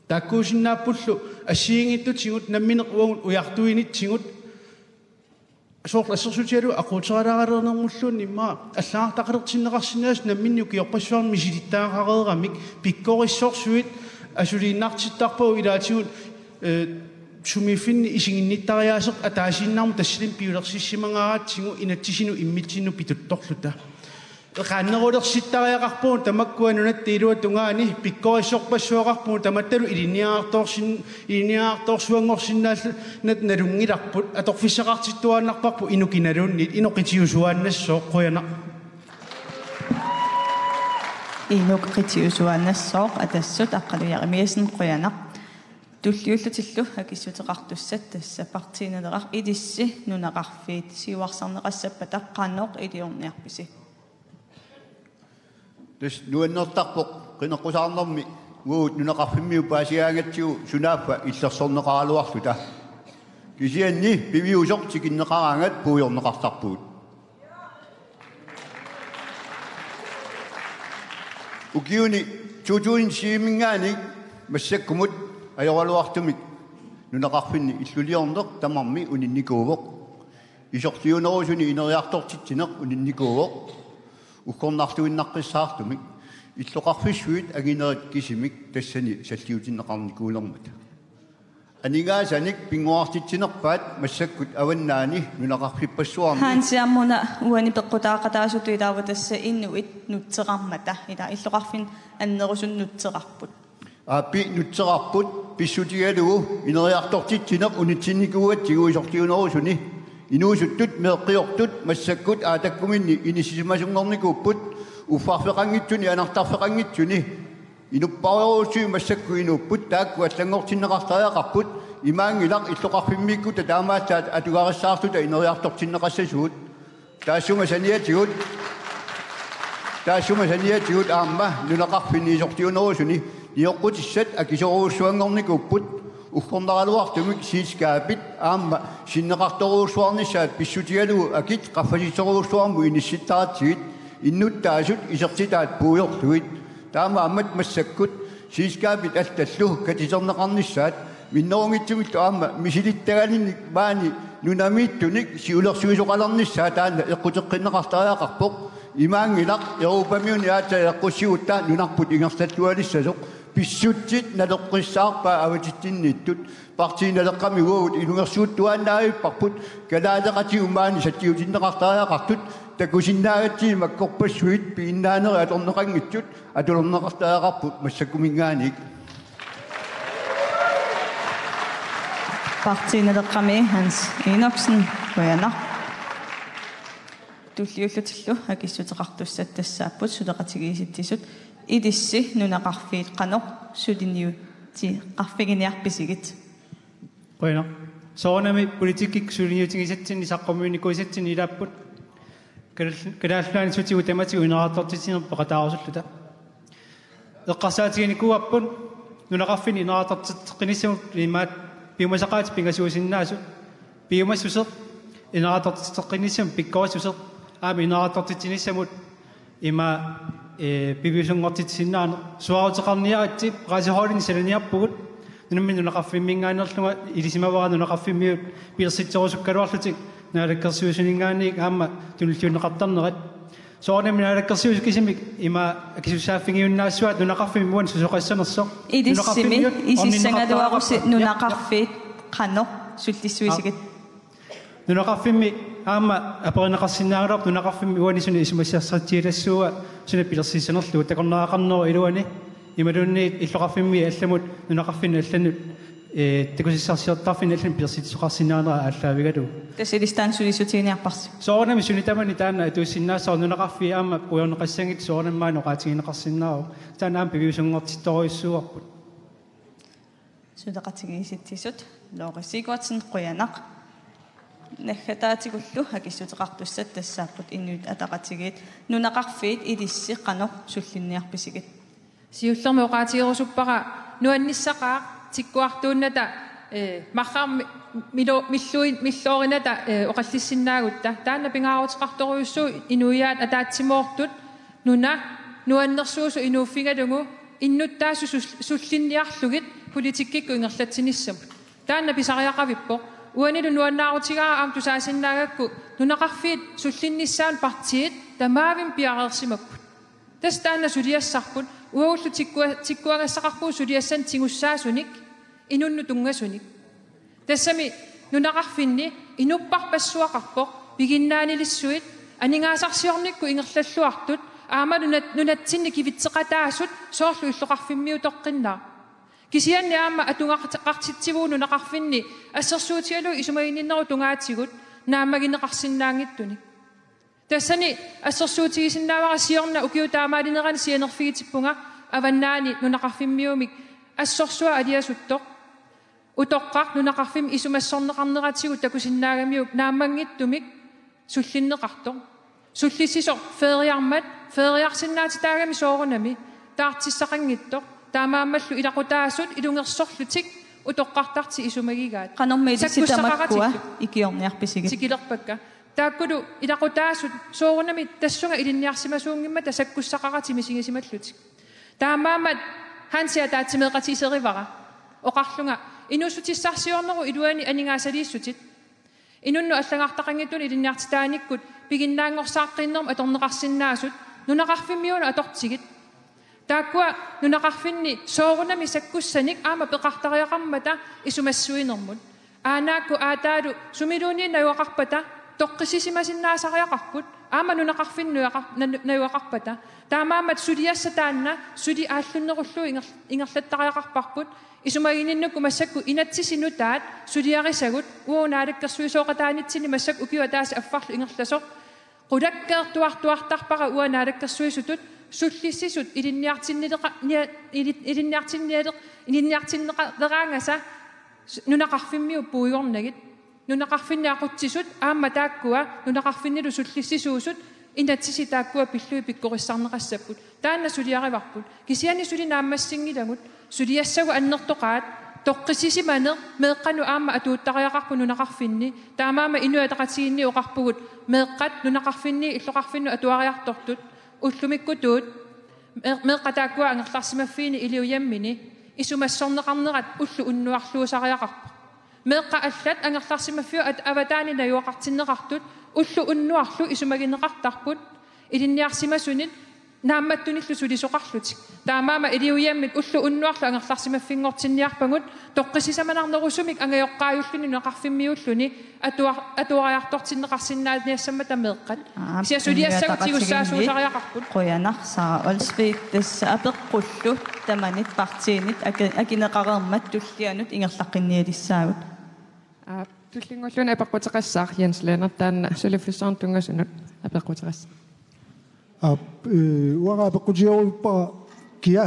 тааккуусиннааппуллу ассиингиттутигут намминеқуагут уяртуинитсигут соорлассерсутиалу aquuteralaqalernermulluunni imma аллаартақалертиннеқарсинаас намминниу киорпассуарми мисилиттаақареерамик пиккориссорсуит асулииннартиттарпау илаатигут сумифинни исигинниттариаасеқ атаасииннарму тассилим пиулерсиссимангараатсигу инатсисину иммитсину питутторлута qannerullersittariaqarpuun tamakkuanunattiilua tungaani pikkorissorpassuaqarpuun tamattalu iliniaartorsuangorsinnaallu nalungilarput atorfissaqartittuaannarparpu inukinaluunniit inoqitiusuaannassooq qoyana inukqitiusuaannassooq atassut aqqaluyarimisen qoyanaq tulliullutillu akissutеқартуссат тасса партиинелеқар илисси нунақарфиит сиуарсарнеқассаппата қанноқ илиорниарписи Des nuannertarpoq qinaqqusaarnermi uut nunaqarfimmiu paasiaangatsiu sunaaffa illersorneqaraluarluta kisianni piviusoq tikinneqaraangat puujorneqartarpuut ukiuni tuutuun siimingaani massakkumut ajoraluartumik nunaqarfinni illuliorneq tamarmi uninnikuuvoq isortiunerusuni ineriartortitsineq uninnikuuvoq ukkornarluinnaqqissaartumik illoqarfissuit aginerit kisimik tassani salliutinneqarnikuulermat aningaasanik pinguartitsinerpaat massakkut avannaani nunaqarfippassuarmi hansiammuna uani peqqutaaqataasuttu ilaawa tassa innuit nutseqarmata ila illoqarfin annerusun nutseqarput api nutseqarput pissutigalugu ineriartortitsineq unitsinnikuuat tiguisortiunerusuni inuusuttut meeqqiortut massakkut aatakkuminni inissisimasungornikuupput uffarfeqanngitsuni anartarfeqanngitsuni inuppariorusui massakku inuupput taakku allangortinneqartariaqarput imaangilaq illoqarfimmiikkuta taamaallaat atugarissaartuta ineriartortinneqassasuut taassuma saniatigut aamma nunaqarfinni isortiunerusuni ioqqutissat akisoruussuangornikuupput ukkornaraluartumik siiskaapit aamma sinneqartoruussuarnissaat pissutigalugu akit qaffasissoruussuarmu inissittaratigit innuttaasut isertitaat puujorluit taama ammat massakkut siiskaapit altallu katiserneqarnissaat minnerungittumik aamma misilittagalinnik maani nunamiittunik siulersuisoqalernissaa taanna eqquteqqinneqartariaqarpoq imaangilaq erupamiuni aata eqqussiutta nunarput ingertallualissasoq pissutsit naleqqissaarpa avatitinniittut partiinaleqqamiguut ilungersuuttuaannaavipparput kalaaleqati umaani sattiutinneqartariaqartut takusinnaagatii makkorpassuit piinnaaneri atorneqanngitsut atulorneqartariaqarput massakkuminngaanik partiinaleqqami Hans Enoksen qoyanaq tulliullutillu akissutеқартуссат тассааппут сулеқатигииситсисут идисси нунақарфиит қаноқ сулиниу ти қарфигиниарписигит qoyanaq soornami politikik suliниутигисатсинни саққоммуникуисатсинни илааппут калааллаани сутигу таматигу инераатортитсинерпа қатаарусуллута эққарсаатигиникуаппут нунақарфини инераатортитеққиниссамут имаат пиумасақаат пингасуусиннаасу пиумассусеқ инераатортитеққиниссам пиккорисусеқ аами инераатортитсиниссамут има пивисунгортитсиннаана суарутеқарниаатти qasihorlini salaniarpugut nunammi nunaqarfimmingaannerlunga ilisимавара nunaqarfimmiut pilersitserusukkaluarlutik naalakkersuusuningaanniik aamma tunulliunneqartarnerat soornammi naalakkersuusukkisimik ima akisussaaффигиуннаассуат nunaqarfimmuan susoqassanersoq idissimi isissangaluarusi nunaqarfiit qannoq sullисsuisigit nunaqarfimmi aamma aperinneqarsinnaarularp nunaqarfimmi uanisuni isumassiarsatiilassua suna pilersissanerlu takornaaqarnero iluani imalunniit illoqarfimmi allamut nunaqarfinna allanut takusissarsiortarfinna allan pilersitsoqarsinnaanera aalлаавигалу тасилистан сулисутиниарпарси соорнами сунитамани таана атуссиннаасаар нунақарфи аама пуйорнеқассангит соорнаммаа ноқаатигинеқарсиннаару таанаам пивиусунгортитториуссуарпут сулеқатигииситсисут лоорисигуатсин қуянақ наххатаатигуллу акиссутеқартуссат тассааппут иннуит атақатигиит нунақарфиит илисси қаноқ суллинниарписигит сиуллерми оqaатигерусуппара нуанниссақаа тиккуартуунната мархарми миллуината оқаллиссиннаагутта таана пингаарутеқарторуйуссуу инуяат атаатсимоортут нуаннерсуусу инууффигалугу иннуттаасу суллинниарлугит политиккикку ингерлатсиниссамут таана писариақавиппо уанилу нуаннаарутигаа аам тусаасиннаагакку нунақарфиит суллинниссаан партиит тамаавим пиареерсимаппут тас таана сулиассарпут уауллу тиккуагассақарпуу сулиассан тигуссаасуник инунну тунгасуник тассами нунақарфинни инуппарпассуақарпоқ пигиннаанилиссуит Aningaasarsiornikku ingerlalluartut aama nunatsinni kivitseqataasut soorlu illoqarfimmiu toqqinnaa. Kisianni aama atungaqartitsivuunu naqarfinni assersuutigalu isumagininneru tungaatigut naammagineqarsinnaangittuni. Tassani assersuutigisinnaavara siorna ukiutaamaalinnerani sianerfigitippunga avannaani nunaqarfimmiumik assorsua aliasuttoq utoqqaq nunaqarfim isumassorneqarneratigut takusinnaagamiuk naammangittumik sullinneqartoq sullissisor feeriarsinnaatitaagami soorunami taartissaqanngittoq taamaammallu ilaqutaasut ilungersorlutik utoqqartarti isumagigaat qanormiitisitamakkua ikiorniarpisigit sikilerpakka taakkulu ilaqutaasut soorunami tassunga ilinniarsimasuunngimma tasakkussaqaratimi singisimallutик taamaammat hansia taatsimeeqatiiserivara oqarlunga inusutissarsiorneru iluani aningaasaliissutit inunnu allangartaqangittun ilinniartitaanikkut piginnaangorsaaqqiinnerm atorneqarsinnaasut nunaqarfimmiuna atortigit taakkua nunaqarfinni soorunami sakkussanik aama peqartariaqarmata isumassuinermut aanaakku aataalu sumiluuni nayuaqarpata toqqisisimasinnaasariaqarput aama nunaqarfinnuaqarpata taamaammat suliassataanna suli aallunnerullu ingerlattariaqarparput isumagininnuku massakku inatsisinutaat suliarisagut uunaalakkersuisooqataanitsini massakku ukiwa taas affarlu ingerlasoq qulakkeertuartuartarpara uanaalakkersuisutut sullissisut ilinniartinneqaraangasa nunaqarfimmiu puujornagit nunaqarfinniaquttisut aamma taakkua nunaqarfinnilu sullissisuusut inatsisitaakkua pillui pikkorissarneqassapput taanna suliarivarput kisiani suli naammassingilagut suliassagu annertoqaat toqqisisimaner meeqqanu aamma atuuttariaqarpu nunaqarfinni taamaama inuataqatiginni oqarpugut meeqqat nunaqarfinni illoqarfinnu atuariartortut ullumikkutuut meeqqataakkua angerlarsimaffiini iliuyammini isumassorneqarnerat ullu unnuarluusariaqarpu meeqqa allat angerlarsimaffiu avataani najuaqartinneqartut ullu unnuarlu isumagineqartarput ilinniarsimasunit naammattunillu sulisoqarlutik taamaama iliuyammit ullu unnuarlu angerlarsimaffingortinniarpangut toqqisisamanarnerusumik angajoqqaajullu naqarfimmiulluni atuariartortinneqarsinnaaniassammata meeqqat siasuliassagutigussaasusariaqarput qoyanar saa olsvik tassa apeqqullu tamanit partiinit akineqarermat tullianut ingerlaqqinnialissaagut tullingulluna apeqqutеқассаар Jens Lennart taanna sulifissaartungasunut apeqqutеқassa uanga apeqqutioruppa kia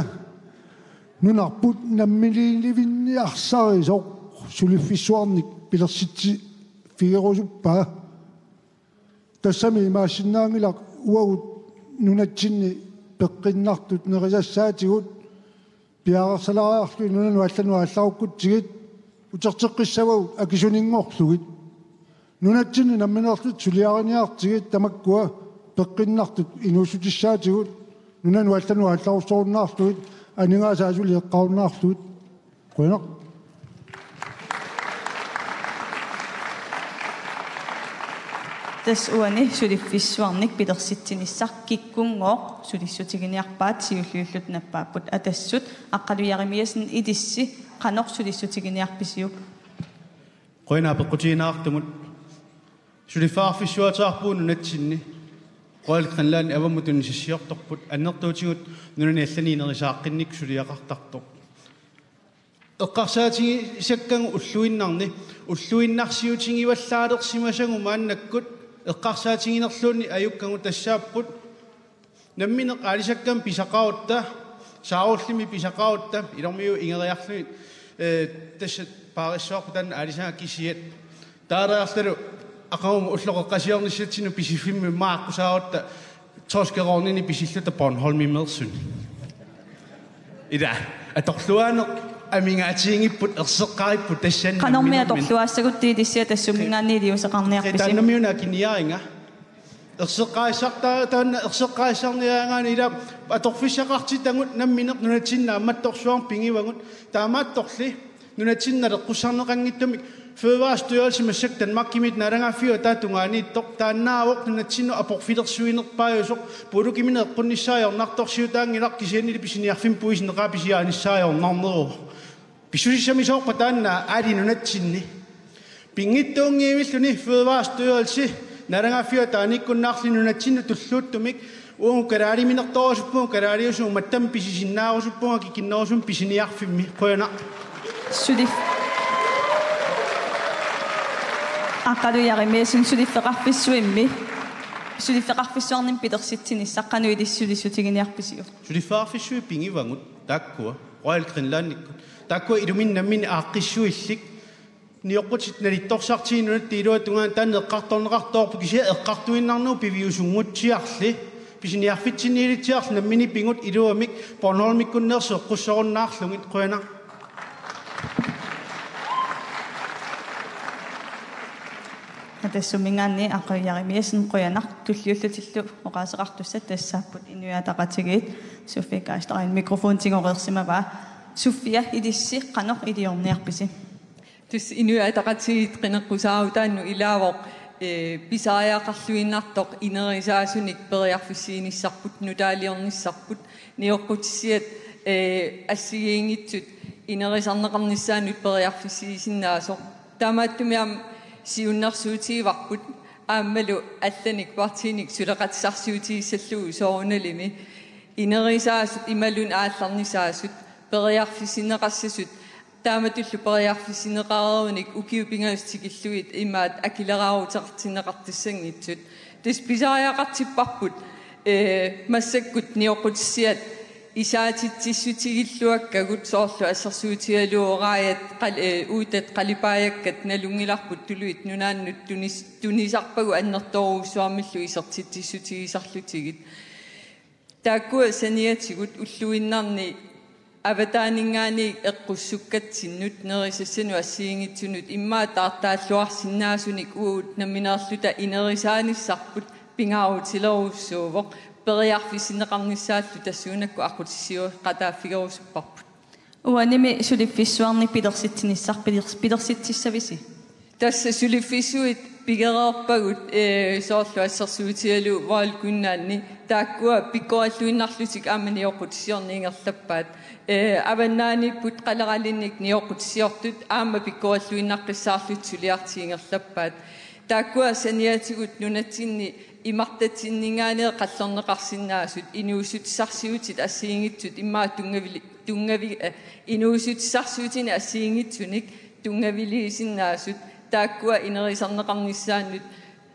nunarput nammiliilivinniarsarisoq sulifissuarnik pilersitti figerusuppaa tassami maassinnaangilaq uagut nunatsinni peqqinnartut nerisassaatigut piaarsalariarlu nunanu allanuallarukkutsigit uterteqqissavagut akisuninngorlugit nunatsinni namminerlut suliariniartigit tamakkua peqqinnartut inuusutissaatigut nunanu allanuallarusorunnaarlugit aningaasaasulieqqaunnaarlugit qoyneq tas uani sulifissuarnik pilersitsinissaq kikkunngooq sulissutigiниarpaat siulluullut nappaaput atassut aqqaluyarimiasin idissi qanoq sulissutigiниarpisiuk qoina peqqutiinaartumut sulifaarfissuataarpuun nunatsinni qoalqanlaani avamutun sissiortorput annertuutigut nunani allaniinerisaaqinnik suliaqartartoq eqqarsaatigi sakkangu ulluinnarni ulluinnarsiutingivallaaleqsimasangu maannakkut eqqarsaatiginerluunni ajukkangu tassaapput nammineq aalisakkan pisaqautta saaullimi pisaqautta ilormiu ingeriarlumi tassa paarissoorputan aalisaa kisiat taaraartalu aqaum ulloqeqqasiornissatinu pisifimmi maaqqusaawutta torskerornini pisilluta Bornholmi mersun ida atorluaneq amingaatiingipput erseqqaripput tassanni qanormia torluaassagutti tissia tassumingaanniiliuseqarniarpisi taannamiuna kiniaringa erseqqaissarniaangaani ila atorfissaqartitangut nammineq nunatsinnaammattorsuarm pingivangut taamaattorli nunatsinnareqqusarneqangittumik Fødevarestyrelse med sigt Danmark kimit narangafio tatungaani tok taannaavoq nunatsinno aporfilersuinerpaajusoq pulukiminneqqunnissaajornartorsiutaangilaq kisianili pisiniarfim puisinneqaapisiaanissaajornarneru pissusissamisoorpa taanna aali nunatsinni pingittuungiivilluni Fødevarestyrelse нарангаафиа тааниккуннаарлинунатсинну туллуuttумик уун караариминерторусуппуун караариусуу маттам писисиннаарусуппунга кикиннерусум писиниарфимми қуяна сулиф ақалуяримиасун сулиффеқарфиссуимми сулиффеқарфиссуарним питерситсиниссаққану илиссулиссутигиниарписиу сулиффеқарфиссуи пингивангут тааккуа роял гринландниккут тааккуа илуминнаммини ааққиссуиллик ниоққутит налитторсартиинунат тилуатунгаан таанеққарторнеқарторпу кися эққартуиннарнуу пивиусунгутсиарли писиниарфитсиниилитсиарли наммини пингут илуамик Bornholmиккуннерсо эққуссоруннаарлугит қуяна тассумингаанни ақуяримиасун қуянар туллиуллутиллу оқаасеқартуссат тассааппут инуятақатигиит суффия каастарин микрофон тигорерсимава суффия илисси қанор илиорниарписи тус инуятақатигиит қинеққусаавутаанну илаавоқ писааяақарлуиннартоқ инерисаасуник периарфиссииниссарпут нутаалиорниссарпут ниоққутиссиат ассигиингитсут инерисарнеқарниссаанут периарфиссиисиннаасоқ таамааттумиам сиуннэрсуутигиварпут ааммалу алланик партиник сулеқатсарсуутигиссаллугу соорналими инерисаасут ималун аалларнисаасут периарфисинеқассасут тааматуллу периарфисинеқареруник укиупингаустигиллуит имаат акилераарутеқартинеқартиссангитсут тас писааяақартиппарпут массаккут ниоқутиссиат исаатитсиссутигиллуаккагут соорлу ассерсуутигалуораят уутат қалипааяккат налунгиларпут тулуит нунааннут тунисарпагу аннерторуусуармиллу исертиттиссутигисарлутигит тааккуа саниатигут уллуиннарни аватаанингаани эққуссуккатсиннут нерисассану ассиингитсунут иммаа таартааллуарсиннаасуник уут намминеерлута инерисааниссарпут пингаарутилеруссуувоқ периарфисинеқарниссааллу тассуунакку ақутиссиу қатааффигерусуппарпут уаними сулиффиссуарни пилерситсиниссар пилерситсиссависи тасса сулиффисуит пигереерпагут соорлу ассерсуутигалу ваалкуннаанни тааккуа пиккораллуиннарлутик аамани оқутиссиорниингерлаппаат аваннааниппут қалералинник ниоқутиссиортут аама пиккораллуиннаққиссаарлут сулиартиингерлаппаат тааккуа саниатигут нунатсинни имартатсиннингаанеэ қаллорнеқарсинаасут инуусутиссарсиутит ассиингитсут иммаа тунгави инуусутиссарсуутини ассиингитсуник тунгавилисиннаасут тааккуа инерисарнеқарниссааннут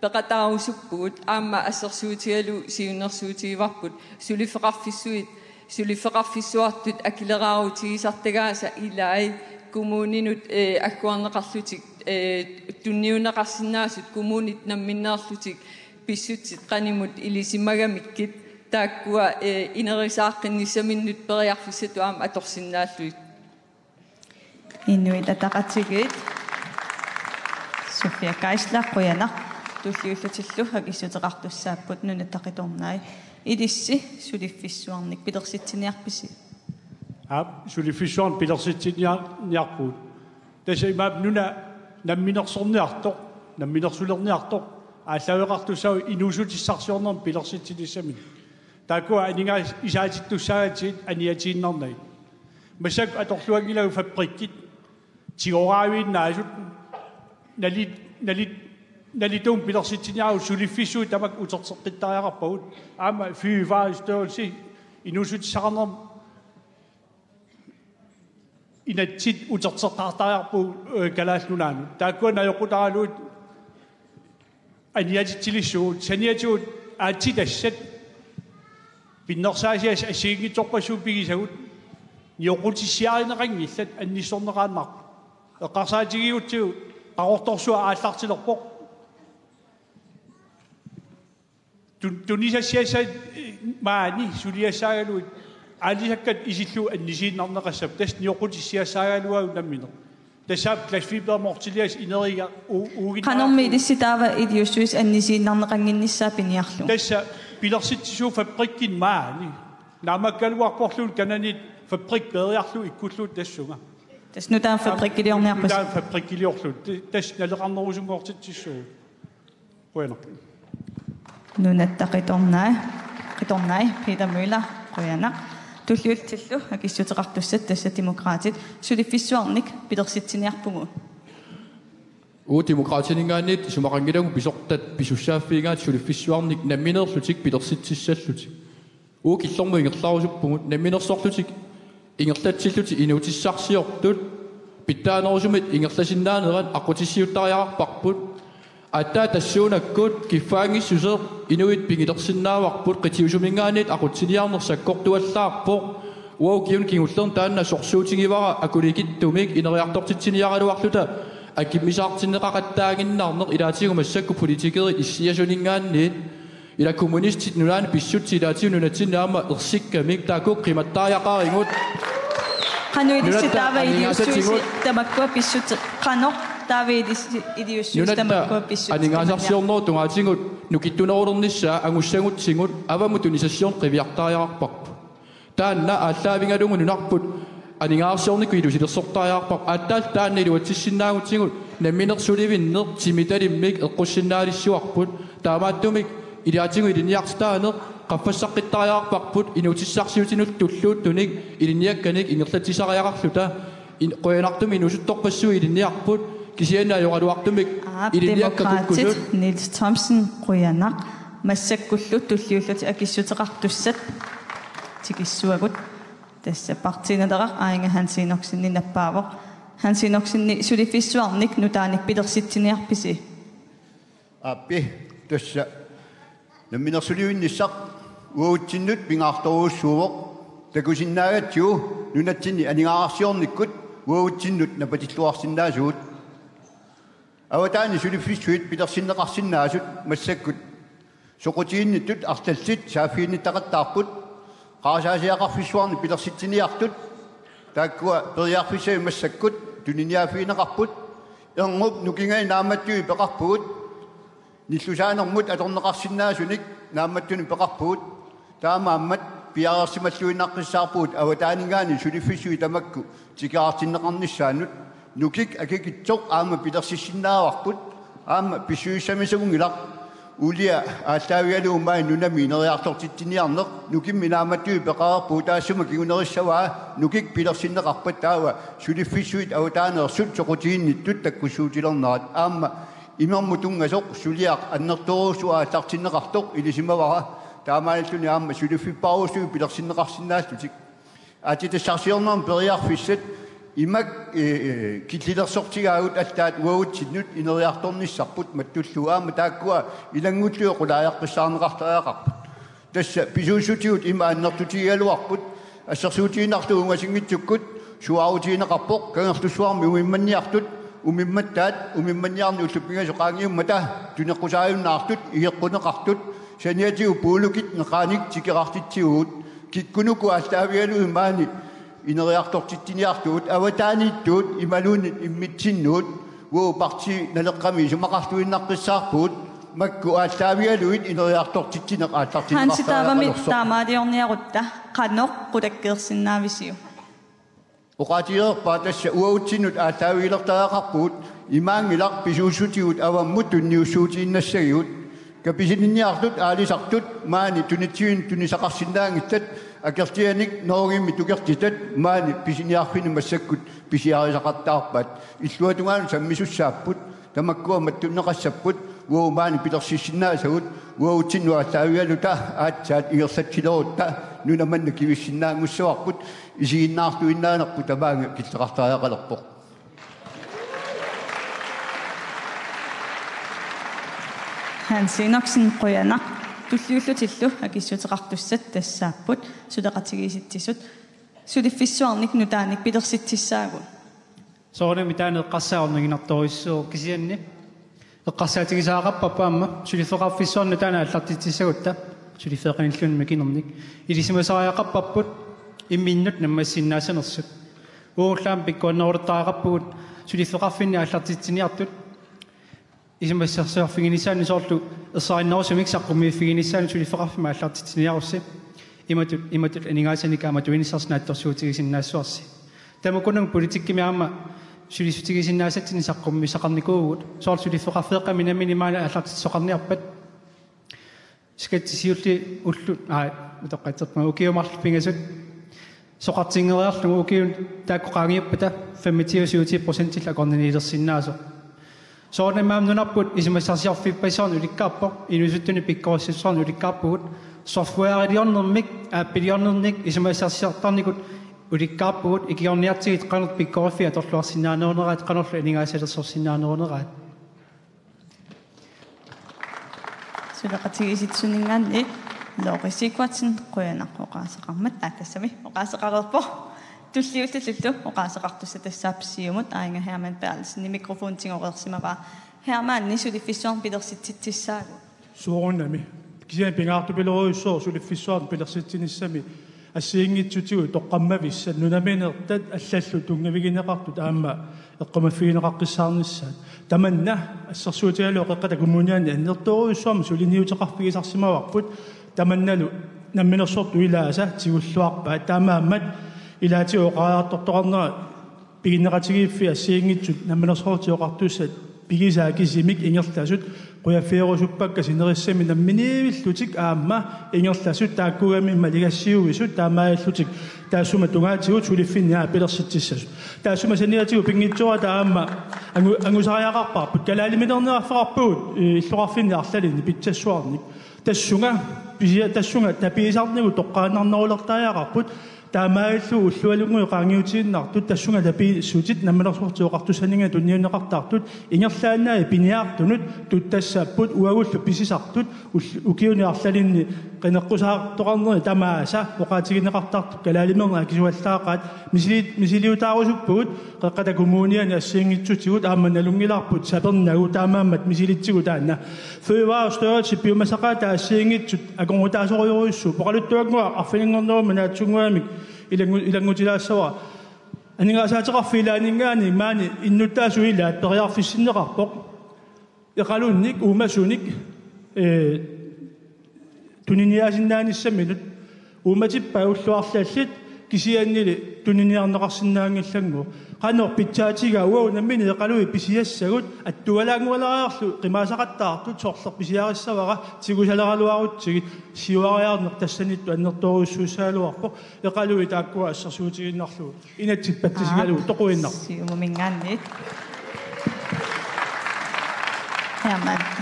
пеқатаарусуппугут аама ассерсуутигалу сиуннерсуутигиварпут сулиффеқарфиссуартут акилераарутигисартагааса илаи коммунинут аккуарнеқарлутик тунниунеқарсинаасут коммунит намминнаарлутик писсутсит qaнимут илисимагамиккит тааккуа инерисааққинниссаминнут периарфиссату аама аторсиннааллуит иннуитатақатигит София Кайслер қуяна туллиуллутиллу агиссутеқартуссааппут нунаттақиторнай илисси сулиффиссуарник пилерситсиниарписи сулиффиссуарн пилерситсиниарпут тасимаап нуна намминерсорниарто намминерсулерниарто ааллавеқартуссау инуусутиссарсиорнерм пилерситсиниссамин таакуа анингаа исаатиттуссаагатигит аниатииннарнай масак аторлуангилагу фабриккит тигораавииннаасут налитуун пилерситсиниару сулиффиссуу тамак утертеққиттариақарпагут аама фюваастуулси инуусутиссақарнерм инатсит утертеққартариарпу калааллунаану таакуа наёқутаралуут аниатитсилиссуут саниатигут аатситассат пиннерсаасиас ассигингиторпассуу пигисагут ниоқутиссиаринеқангиллат анниссорнеқааннарпу эққарсаатигиутсигу қарорторсуа ааллартилерпоқ тунисассиассаат маани сулиассаагалуит аалисаккат исиллу аннисииннарнеқассап тас ниоқутиссиассаагалуагу намминер тасаап классфибермортилиас инерига уугин канорми илисситаава идиуссуис аннисииннарнеқангинниссаа пиниарлу тасса пилерситсуу фабриккин маани наамаккалуарпорлуут кананит фабрик периарлу иккуллуут тассунга тас нутаан фабриккилиорниарпас нутаан фабриккилиорлуут тас налеқарнерусунгоортитсиссуу bueno нунаттақиторнаа қиторнаа Петер Мøller қуяна туллиултиллу акиссутеқартуссат тасса демократит сулиффиссуарник пилерситсиниарпугу demokratiningaanit sumaqangilagu pisortat pisussaaffiingaat sulifissuarnik namminerlutik pilersitsissallutik killormu ingerlarusuppungut namminersorlutik ingertatsilluti inuutissarsiortut pittaanerusumit ingerlasinnaaneraat aqutissiuttariaqarparput attaa tassuunakkut kiffaangissuser inuit pingilersinnaavarput qitiusumingaanit aqutsiniarnersakkortuallaarpoq kiun kingullern taanna sorsuutingivara akulikittumik ineriartortitsiniaraluarluta akimmisaartinneqaqattaaginnaarneq ilaatigumassakku politikerit issiasuningaanniit ila kommunistit nunaani pissut ilaatigu nunatsinnaama ersikkamik taakku qimattaariaqaaringut qanuidissitaava idiussuisi tamakkua pissut qanoq taavaidiussuisi tamakkua pissut aningaasarsiornoo tungaatingut nukittunerulernissa angussangutsigut avamutunisassion qiviartaariaqarparpu taanna aalлаавингалугу нунарпут анингаарсиорнику илусилерсортариарпар ааттаал таанна илуатсиссиннаагутсигут намминерсуливиннер тимиталиммик эққуссиннаалиссуарпут таамааттумик илиатигу илиниартаанер qaffassaqqitariaqarparput inuutissarsiutinut tulluuttunik iliniakkanik ingerlatisariaqarluta qoyanartumi inusuttorpassu iliniarput kisiannaajorluartumik iliniakkakukkulut Niels Thomsen qoyanaq massakkullut tulliulluti akissutеqartussat tikissuagut tässä partiinadaqaq ainga hansiinorsinni nappaavoq hansiinorsinni sulifissuarnik nutaanik pilersitsiniarpisi appi tässä namminersuliuinnissaq uutinnut pingaartoruussuuvoq takusinnaagatju nunatsinni aningaarsiornikkut uutinnut napatilluarsinnaasuut awataani sulifissuit pilersinneqarsinnaasut massakkut soqutiinnittut artallit saafiinnittaqattaarput qaasasiaqarfissuarni pilersitsiniartut taakkua periarfisai massakkut tuniniaafiineqarput erngub nukingai naamattui peqarpugut nillusaanermut atorneqarsinnaasunik naammattuni peqarpugut taamaammat piarersimalluinnaqqissaarpuut awataaningaani sulifissui tamakku tikaartinneqarnissaanut nukik akikitsoq aama pilersissinnaararput aama pissuissamisagungilaq ulia aaltaavialuumai nunami ineriartortitsiniarneq nukimmi naammattui peqarpuut taassuma kigunerissavaa nukik pilersinneqarpat taawa sulifissuit awataanersut soqutiinnittut takkussuutilernerat aama imermutungasoq suliaq annertoruussua aallartinneqartoq ilisimavara taamaalilluni aama sulifipparuussui pilersinneqarsinnaallutik atitassarsiornerm periarfissat imak killilersortigaagut allaat uagutsinnut ineriartornissarput mattullu aama taakkua ilangulluo qulaajaqpissaarneqartariaqarput tassa pisuussutigut ima annertutigaluarput assersuutiinartuungasingitsukkut suarutiineqarpoq kangertussuarmi umimmanniartut umimmattaat umimmanniarni ullupingasoqaangiummata tuneqqusaayunnaartut igeqquneqartut saniatiu puulukit neqaanik tikerartitsiugut kikkunuku allaavialu imaani ineriartortitsiniartuut awataaniittuut imaluunit immitsinnuut woo parti naleqqami sumaqartuinnaqqissaarpuut makku allaavialuit ineriartortitsineq aallartineqartariaqalorsoq hansitaavamit taamaaliorniarutta qanoq qulakkeersinnaavisiu oqatilerpaa tassa uautsinut aaltaaviilertariaqarpuut imaangilaq pisuussutigut avammut tunniussuutiinnassagиут kapisinniartut aalisartut maani tunitsiin tunisaqarsinnaangittat akertianik noogimmi tukertitat maani pisiniarfini massakkut pisiarisaqartaarpat illuatungaanu sammisussaaput tamakkua mattunneqassapput woo maani pilersissinnaasagут uautsinnu aaltaavialuta aatsaat igersatsilerutta nunamanna kivissinnaangussavарпут isiginnaartuinnaanerpu tamaanga killeqartariaqalerpoq Hansiinorsin qoyanaq tulliullutillu akissuteqartussat tassaapput suleqatigiisittisut sulifissuarnik nutaanik pilersitsissaagut soornami taaneqqassaaorniginartorissuo kisianni eqqarsaatigisaaqappappaamma sulifeqarfissuarnu taana allartitsissagutta sulifeeqanillunmi kinernik ilisimasariaqappapпут имминнут наммассиннаасанерсут уурлаам пиккуаннерулертаақарпугут сулифеқарфинни аллартитсиниартут исимассерсуарфигинисаани соорлу эссариннерусумик саққуммииффигинисаани сулифеқарфима аллартитсиниарусси иматут анигаасаник аматуинисарснааттэрсуутигисиннаассуарси тамакуннг политиккимиаама сулифтигисиннаасатсини саққумми сақарникуугут соорл сулифеқарфеэққами наминимаана аллартитсоқарниарпат скатсиулли уллу утоққатсерпа укиумарлпингасут соқартингериарлугу укиун тааккоқаангиуппата 25-70% акорнинилерсиннаасо soorna maam nunarput isimassarsiarfippaisarn ulikkaappoq inusuttuni pikkorississaarn ulikkaappugut software iliornermik appiliornernik isimassarsiartarnikut ulikkaappugut ikiorniartigit qanert pikkoriffi atorluarsinnaaneruneraat qanerlu iningaasalersorsinnaaneruneraat сулеқатигиситсунингаанни лоорисикватсин қуянаққоқаасеқармат тассами оқаасеқарерпо туллиуллаллу оқаасеқартусса тассаапсиумут аинга Herman Bertelsen микрофон тингорерсимава Herman нисулиффиссуарн пилерситситсаагу суорунами кисиан пингаартупилеруйуссоо сулиффиссуарн пилерситсиниссами ассиингитсутигу тоққаммависса нунаминертат аллаллу тунгавигинеқартут аама эққамаффигинеқаққиссаарниссаат таманна ассерсуутигалу эққата коммуниани аннерторуйуссуарма сулиниутеқарфигисарсимаварпут таманналу намминерсорту илааса тигуллуарпаа таамааммат илаатиоқаартортоқарнера пигиннеқатигииффи ассиингитсут намминерсоортиоқартуссат пигисаа кисимик ингерласут қуяффиерусуппакка синериссами намминивиллутик аама ингерласут тааккугами малигассиугисут таамааллутик таассума тунгаатигут сулиффинниаа пилерситсиссасут таассума саниатигу пингитсуа таама ангусариақарпарпут калаалиминернераффеқарпугут иллоқарфинни арлалинни питсассуарник тассунга тапиисарнигу тоққааннарнерулертааяақарпут таамааллу уллуалунгуи qaangiutiinnaartut tassunga tapi suutit nammelersortuoqartusaninga tunniunneqartaartut ingerlaannaa piniaartunut tuttassaapput uagullu pisisartut ukiuniarlalinni qineqqusaartoqarneri tamaasa oqaatigineqartaartu kalaalimernaa kisuallaaqaat misiliutaarussuppugut qeqqata kommuniani assiingitsutigut aammanalungilaarput sapernagu taamaammat misilittigu taanna fødevarestørrelse biomassaqaata assiingitsut akongutaasoruyuruissu poqaluttuangua arfiningorneruma naatsunguamik ilangutilaassawa aningaasaateqarfiilaaningaani maani innuttaasuilaat periarfissinneqarpoq eqalunnik uumasunik tuniniaasinnaanissamilut uumatippa ulluarlallit kisiannili tuniniarneqarsinnaangillangu qanor pitsaatiga uau nammini eqalui pisiassagut attualaangualariarlu qimaasaqattaartut soorler pisiarissavara tigusaleraluarutsigit siuariarneq tassanittu annertoruussuusaaluarpoq eqalui taakkua assarsuutiginnarlu inatsippattisigalu toquinnar siumumingaannit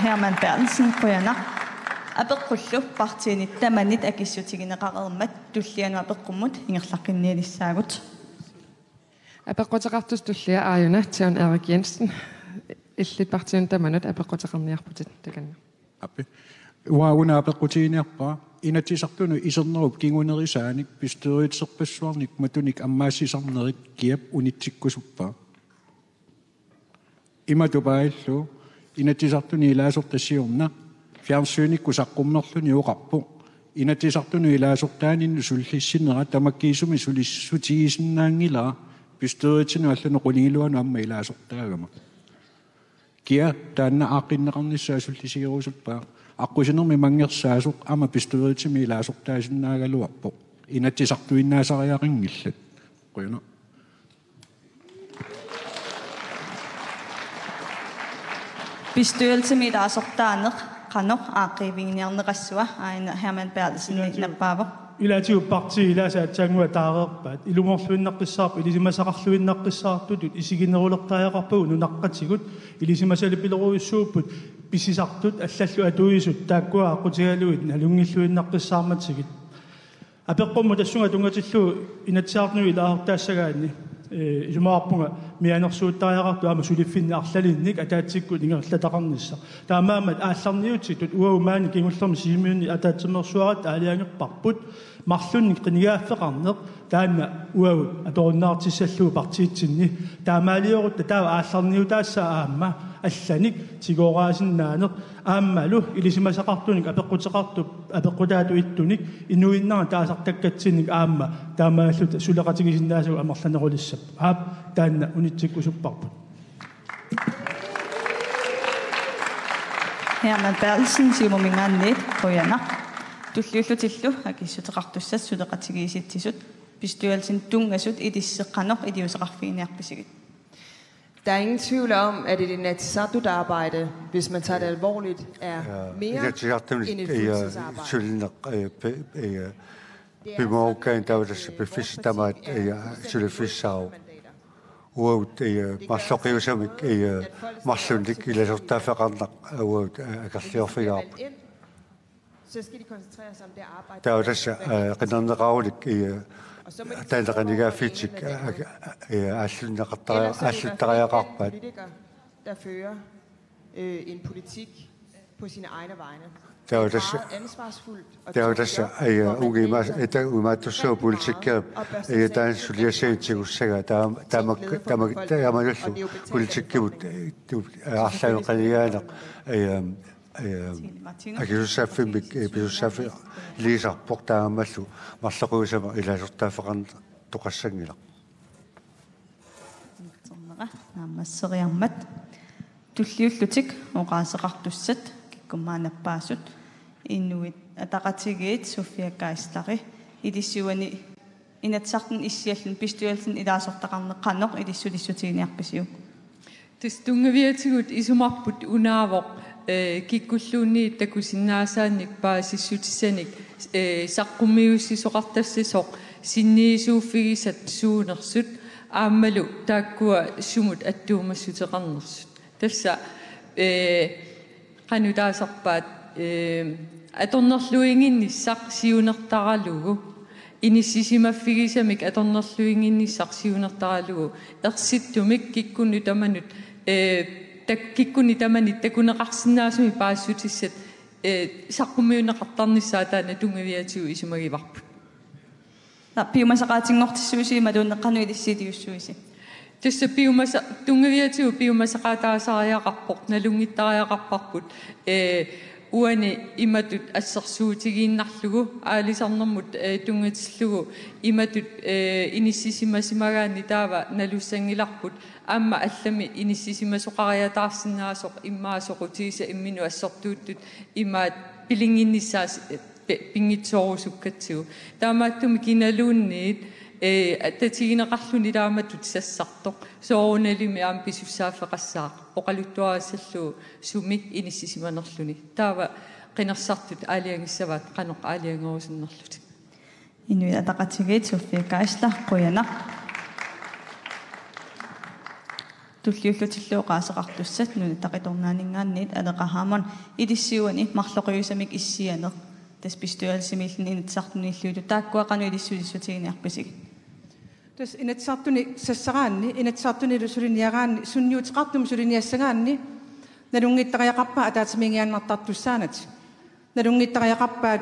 Herman Bertelsen qujana апеққуллу партиинит таманит акиссутигинеқарермат туллиану апеққуммут ингерлаққинниалиссаагут апеққутеқартус туллиа ааюна Тион Erik Jensen иллит партиин таманут апеққутеқарниарпутит таканна аппи уауна апеққутииниарпаа инатисартуну исернеруп кингунерисааник пистериитсерпассуарник матуник аммаассисарнерит киап унитсиккусуппаа иматупаиллу инатисартуни илаасортассиорна фиарсууникку саққуммерлуни уқарпу инатисартуну илаасортаанинну суллиссинера тамаккиисуми сулиссутигисиннаангила пистериитсину аллуну қулигилуану амма илаасортаагама киа таанна ааққиннеқарниссаа суллисигерусуппаа аққусинерми мангерсаасоқ ама пистериитсими илаасортаасиннаагалуарпо инатисартуиннаасариақингиллат қуйна bestyrelse der sortaner qanoq aaqivingniarneqassua aina Herman Bertelsen nappaavo ilatiu parti ilasaatsaangua taareerpaat ilumorluinnaqqissaarpu ilisimasaqarluinnaqqissaartutut isiginerulertaajaqarpuu nunaqqatigut ilisimasalipileruissuupput pisisartut allallu atuisut taakkua aqutigaluit nalungilluinnaqqissaarmatsigit apeqqummu tassunga tungatillu inatsiarnu ilaahortaassagaanni isumaarpunga mianersuuttaajaqartu aama suliffinni arlalinnik ataatsikku ingerlataqarnissa taamaamat aallarniutitut uaumaani kingullermi siimiunni ataatsimmersuarat aaliangerparput marlunni qinigaafeqarneq taanna uagut atorunnaartissalluu partiitsinni taamaaliorutta taava aallarniutaassa aamma алланик тигоорааsinнааneq ааммалу илисимасақартуник апеққутеқарту апеққутаату иттуник инуиннара таасартаккатсинник аамма таамааллута сулеқатигисиннаасу амерланерулиссап аап таанна унитсиккусуппарпут Herman Bertelsen симумингаанниит қуяна туллиуллутиллу акиссутеқартуссас сулеқатигиситсисут bestyrelsen tungasut idisseqqanoq idiuseqarfiiniarpisigit. Der er ingen tvivl om, at et inatsisartut-arbejde, hvis man tager det alvorligt, er mere end et fuldtidsarbejde. Bimookaan tautas befistamaat sulifissau uut marloqiusamik marlunnik ilasortaafeqarnaq uut akerliorfigaarput Så skal de koncentrere sig om det arbejde. der er også qinarneqarulik taanaqanigaaffiitsik aallunnaqartariaqarpat Der fører en politik på sine egne vegne. der er også ungimas umatussu politikka taan suliasaitsigussaga taamamallu politikkimut arlanuqanigaanaq акиуссааффимик пиуссааффи лисарпортаааммаллу марлоқуусама илаасортаафеқарна тоқассангила наамассериармат туллиуллутик оqaасеқартуссат киккумаанаппаасут иннуит атақатигиит суффиаккаислари илиссуани инатсартун иссиаллун пистуаллун илаасортақарнеққанеқ илиссулиссутигиниарписиу тустунгавиатигут исумарпут унаавоқ киккуллуунни такусиннаасааник паасиссутиссаник саққуммиуссисоқартассисоқ синниисууффигисат суунерсут ааммалу тааккуа сумут аттуумассутеқарнерсут тасса qanutaasarpaat аторнерлуингинниссақ сиунертаралугу иниссисимаффигисамик аторнерлуингинниссақ сиунертаралугу ерситтумик киккунни таманут киккуни таманит такунеқарсинаасуми паассутиссат саққуммиунеқартарниссаа таана тунгавиатигу исумагиварпут пиумасақаатингортиссуиси малуунеққану илиссиитиуссуиси тасса пиумаса тунгавиатигу пиумасақаатаасариақарпоқ налунгиттариақарпарпут уани иматут ассерсуутигииннарлугу аалисарнэрмут тунгатиллугу иматут иниссисимасимагаани таава налуссангиларпут аама аллами иниссисимасоқариатаарсинаасоқ иммаасоқутигиса иммину ассертууттут имаат пилингинниссаас пингитсоорусуккатсигу таамааттуми киналуунниит татигинеқарлуни тааматут сассартоқ соорунalimi аам писуссаафеқассаа оқалуттуарассаллуу суми иниссисиманерлуни таава қинерсартут аалиангиссаваат қаноқ аалиангорусиннерлут инуит атақатигиит суффиаккаисла қуяна туллиуллутиллуоқаасеқартуссат нуна тақиторнаанингааниит алеқаhaamon илиссиуани марлоқиусамик иссианеқ тас пистуалсимиллни инатсартуниллууту тааккуақану илиссулиссутигиниарписиг тас инатсартуни сассараанни инатсартуни лусулиниараанни сунниутеқартум сулиниассагаанни налунгиттариақарпаа атаатимингианнартартуссаанат налунгиттариақарпаат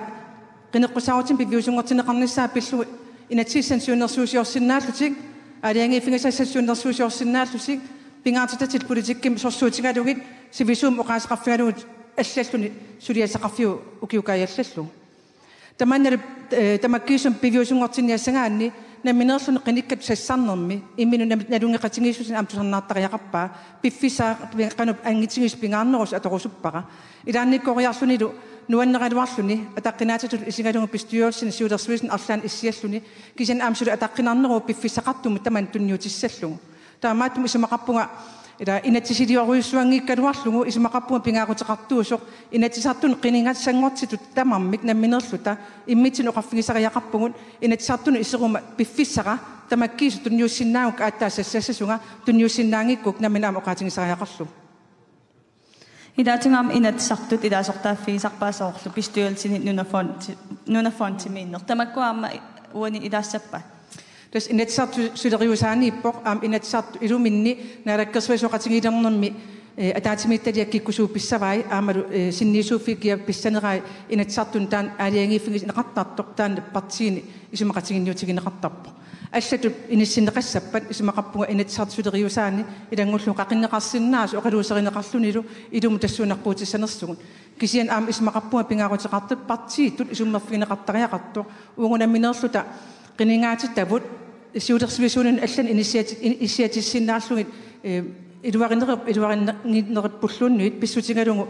qinеққусаутин пивиусунгортинеқарниссаа пиллу инатсиссан сюнерсуусиорсиннааллутик алиангиффигасассуунерсуусиорсиннааллутик пингаатататил политикким сорсуутигалугит сивисуум оқаасеқарфигалугит аллаллуни сулиасеқарфиу укиукаиаллаллу таманнер тамаккиисум пивиусунгортинниассагаанни наминерлуни қиниккат сассарнерми иммину налунгеқатингииссусин амтусарнаартариақарпаа пиффисаа қануп ангитсигис пингаарнерус аторусуппара илаанниккориарлунилу нуаннералуарлуни атаққинаататул исигалунгу пистуйорсин сиулерсуисин арлаан иссиаллуни кисин аамсулу атаққинаарнеру пиффисақартуму таман тунниутиссаллугу таамааттум исумақарпунга ила инатсисилиоруйуссуангиккалуарлугу исумақарпунга пингаагутеқартуусоқ инатсисартун қинингатсангортитут тамармик намминерлута иммитсин оқарфигисариақарпугут инатсисартуну исерума пиффиссара тамаккиису тунниуссиннаагук ааттаассассасунга тунниуссиннаангиккук намминаама оқаатингисариақарлу идаатингаам инатсартут илаасортааффигисарпаасаорлу пистуалсини нунафонтимииннер тамаккуаама уани илаассаппа тас инатсарту сулериусаанииппоқ аам инатсарту илуминни наалаккерсуисоқатигилернэрми атаатимитталиаккиккусуупписсавай аамалу синниисууффигиа писсанерай инатсартун таан аалиангиффигис неқартартоқ таан партиини исумақатигинниутигинеқартарпо аллату иниссинеқассаппат исумақарпунга инатсарту сулериусаани илангуллу қақиннеқарсиннаас оқалуусеринеқарлунилу илуму тассуунаққуутиссанерсугун кисиан аам исумақарпунга пингаагутеқартут партииттут исуммерфигинеқартариақартоқ унгунамминерлута qiningaatit сиулерсвисуунун аллан инициативсиннаарлугит илуариннериппуллууннуит писсутингалугу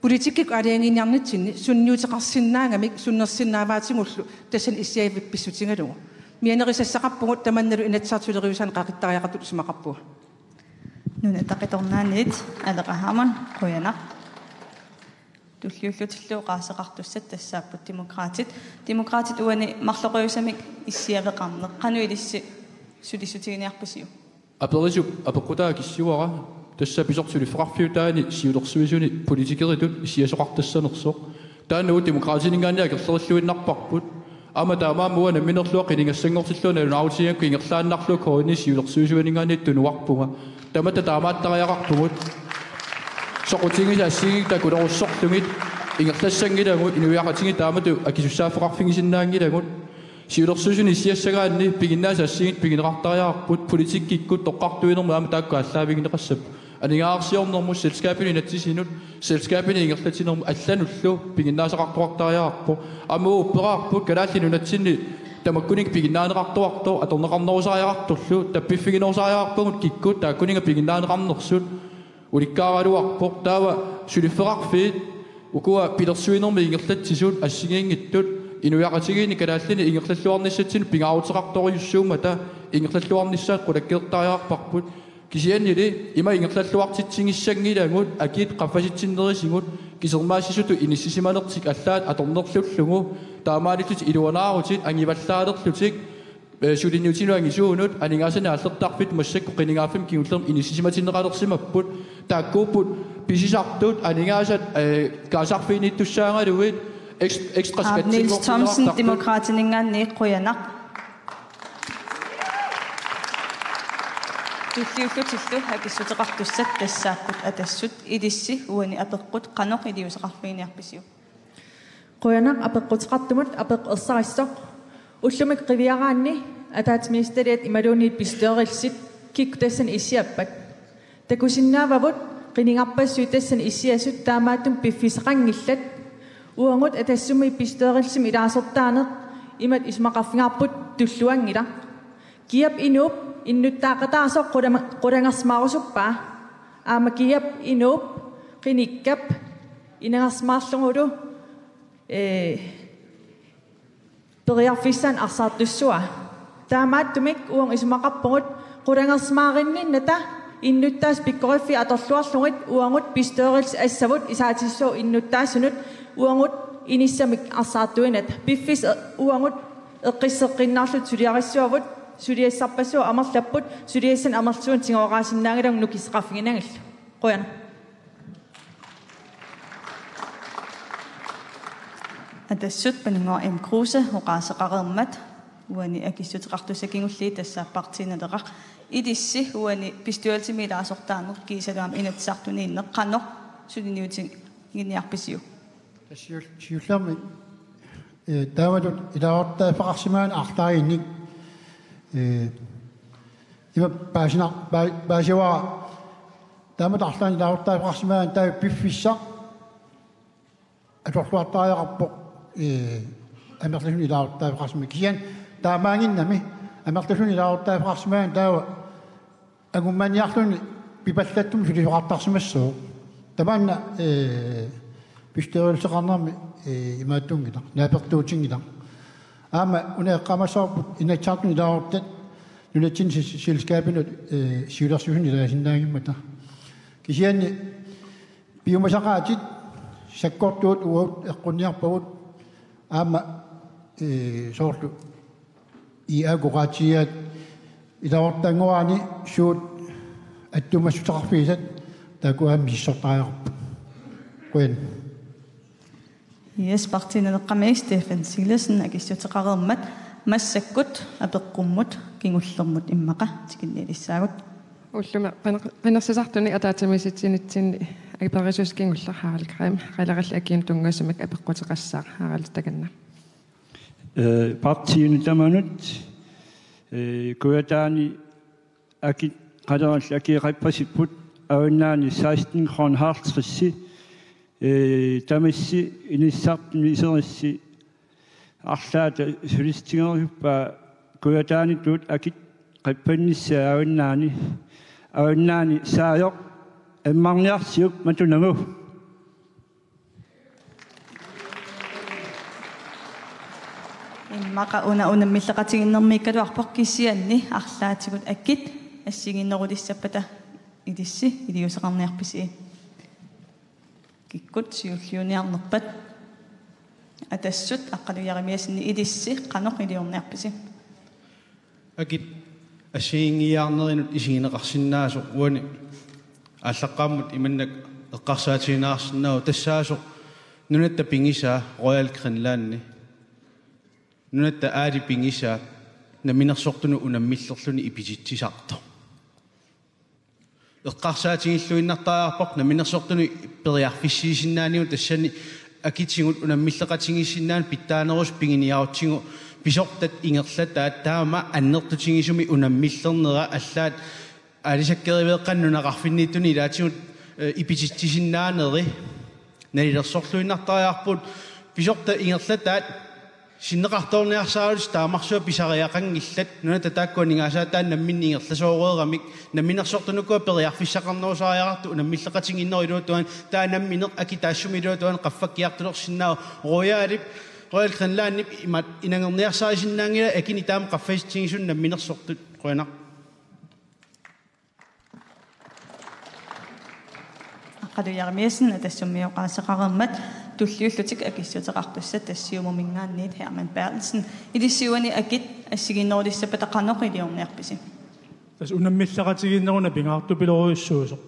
политиккик алиангиниарнитсинни сунниутеқарсиннаангамик суннерсиннааваатингуллу тасан иссиавип писсутингалугу мианерисассақарпугут таманналу инатсаартулериусаан қақиттариақатут сумақарпуа нуна тақиторнааниит алеқаhaamon қуяна туллиуллутиллуоқаасеқартуссат тассааппут демократит уани марлоқиусамик иссиавеқарнеқ қану илисси сулиссутигиниарписиу Aperrisio aperqutaa kissiuara tassa pisortuli farfiutaani siulorsuisuni politikeritut isiasoqartassanersoq taanu demokraatiningaania kerlerluinnarparput ama taamaamua namminerluaq iningassangortilluuna unautiakku ingerlaannarlu korini siulorsuisuaningaani tunuarpunga tamata taamaattariaqarpumut soqutingisa assigita kulerussorlungit ingerlassangilangut inuiaqatingi taamatu akisussaaffaqarfingisinnaangilangut siulorsuisuni isiassagaanni piginnaasa assigit piginerartariaqarput politikkikkut toqqartuinermu ama taakku allaavigineqassap aningaarsiornermus selskapini natsisinut selskapini ingerlatinermu allanullu piginnaasaqartuartariaqarpu amu upperaarput kalaallinnu natsinni tamakkunik piginnaaneqartuartor atorneqarnerusariaqartorlu tappiffiginerusariaqarpungut kikkut taakkuninga piginnaaneqarnersut ulikkaaraluarpoq taava sulifferarfiit ukua pilersuinermi ingerlatsisut assigiingittut inuiaqatigiini kalaallini ingerlalluarnissatsin pingaarutseqartoriussuumata ingerlalluarnissaat qulakkeertariaqarparput kisiannili ima ingerlalluartitsingissangilangut akit qaffasitsinnerisigut kisermaasisutu inissisimanertik allaat atornerlullugu taamaalitut iluanaarutit angivallaalerlutik sulinniutinuangisuunut aningaasana allertarpit massakku qiningaafim kiullerm inissisimatinneqalersimapput taakkuupput pisisartut aningaasat kaasarfiinittussaangaluit ekstra Niels Thomsen, demokratiningaanni quyanaq. Tulliullutillu hakissuteqartussat tassaapput atassut idissi uani apeqqut qanoq iliuseqarfiiniarpisiu. Quyanaq apeqqutеqartumut apeqqersarissoq ullumik qiviaraanni ataatministeriat imaluuniit pisteerilsit kikku tassan issiappat. Takusinnaavavut qiningarpassuit tassan issiasut taamaatum piffiseqangillat uangut atassumi pisteerilsim ilaasertaaneq imat ismaqarfingaarput tulluangila. Kiap inuup innuttaaqataasoq qulangersmaarusuppaa aama kiap inuup qinikkap inangersmaarlungulu periarfissan arsaartussua taamaattumik uang ismaqarpungut qulangersmaarinninnata innuttaas pikkoriffi atorluarlungit uangut pisteerils assavut isaatissuu innuttaasunut uangut inissamik arsaartuinat piffis uangut eqqisseqqinnaarlut suliarissuavut suliassarpassuu amerlapput suliassan amersuun tingooraasinnaangalang nukisqarfinginangil quyana atassut paningoor M Kruse hoqaaseqareermat uani akissuteqartussakingulli tassaappartiinaleqaq idissi uani pistualtimiilaasortaaneq kiisaluam inatsartuniinneq qanoq suliniutin giniarpisiu siullermi taamatut ilaortaafaqarsimaan artariinnik ima paasiwaa taamat artaan ilaortaafaqarsimaan taa piffissaq atorluartariaqarpoq amerlasun ilaortaafaqarsimaan kisian taamaanginnami amerlasun ilaortaafaqarsimaan taawa agummaaniarluni pipallattum sulisoqartarsimassoo tamanna pisteerilseqarnermi imaattuungila naapertuutiнгила аама унеэккамасаорпут инатсаартуни илаарортат нунатсин силскаапинут сиулерсуусни илаасиннаагиммата кисианни пиумасақаатит саккортуут уут эққунниарпагут аама соорлу иагоqaatiat илаортангуаани суут аттумассутеқарфиисат такуаами сиссортариарпу куин Yes, partiineqami Stefan Silasen akissuteqareermat massakkut apeqqummut kingullermut immaqa tikinnilissaagut уллума панерсисартуни атаатамиситсинитсинни агиперисускингуллархааралкраам қалералли акиин тунгасумак апеққутеқассаа хааралтаканна партиин таманут куятаани аки qaderalli akiiqappasipпут авиннаани 16 крон хаартrissi тамисси инissartuni iserissi арлаата сулистигеруппа куятаанитут акит qappannissaa авиннаани сааёq аммарниарсиуп матунагу иммаqa унаммиллеqatiginnermiikkaluarpoq kissianni арлаатигут аккит ассигиннерулиссаппата илисси илиусеқарниарписи киккут сиуллиуниарнерпат атассут аққалуяримиасни илисси қаноқ илиорниарписи акит ассигингиаарнеринут исигинеқарсиннаасо уани аллаққааммут иманнак эққарсаатигинаарсиннаау тассаасо нунатта пингиса Royal Grenlanni нунатта аали пингиса наминерсортуну унаммиллерлуни иписитсисарто эққарсаатигиллуиннартаарпоқ наминерсортуну периарфиссиисиннааниу тассани акитсигут унаммиллеқатигиссиннаан питтаанерус пингиниарутсигу писортат ингерлатаат таама аннертутигисуми унаммиллернера аллаат алисаккеривеэққаннунақарфинниттуни илаатигут иписитсисиннаанери налилерсорлуиннартариарпут писорта ингерлатаат синнеқарторниарсаарус таамарсуа писариақангиллат нуната тааккуанигаасаатаан намминни ингерласооруерамик намминерсортунуккуа периарфиссақарнерусаариарту унаммиллеқатигиннерилуутуан таанамминеқ акитаассумилуутуан қаффаккиартулерсиннаау рояалип Royal Grenlanni имат инангерниарсаарисиннаангила акини таама қаффаистигисун намминерсортут қуянақ аққалуяармиассин атассуммиоқаасеқарермат туллиуллутик акиссутеқартуссат тассиумумингаанниит Herman Bertelsen илиссиуани акит ассигиннерулиссапа тақарноқилиорниарписи тас унаммиллеқатигиннеруна пингаартупилоруйуссуусо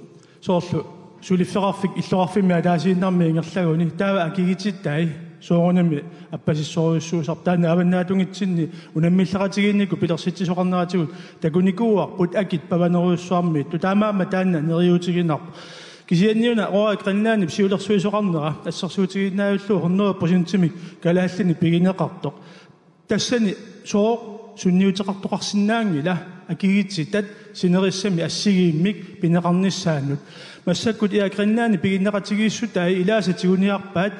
соорлу сулиффеқарфик иллоқарфимми алаасииннарми ингерлагуни таава акигититтай соорунами аппасиссоруйуссуусартаана аваннаатунгитсинни унаммиллеқатигиннику пилерситсисоқарнератигут такуникууарпут акит паванеруйуссуарми тутаамаама таанна нериутигинарпа кисианниуна Royal Grenlanni псиулерсуисоқарнера ассерсуутигиннаавиллуу 100% калааллини пигинеқартоқ тассани соо сунниутеқартоқарсинаангила акигитситат синериссами ассигииммик пинеқарниссааннут массаккут иа Grenlanni пигинеқатигииссутаа илаасатигуниарпаат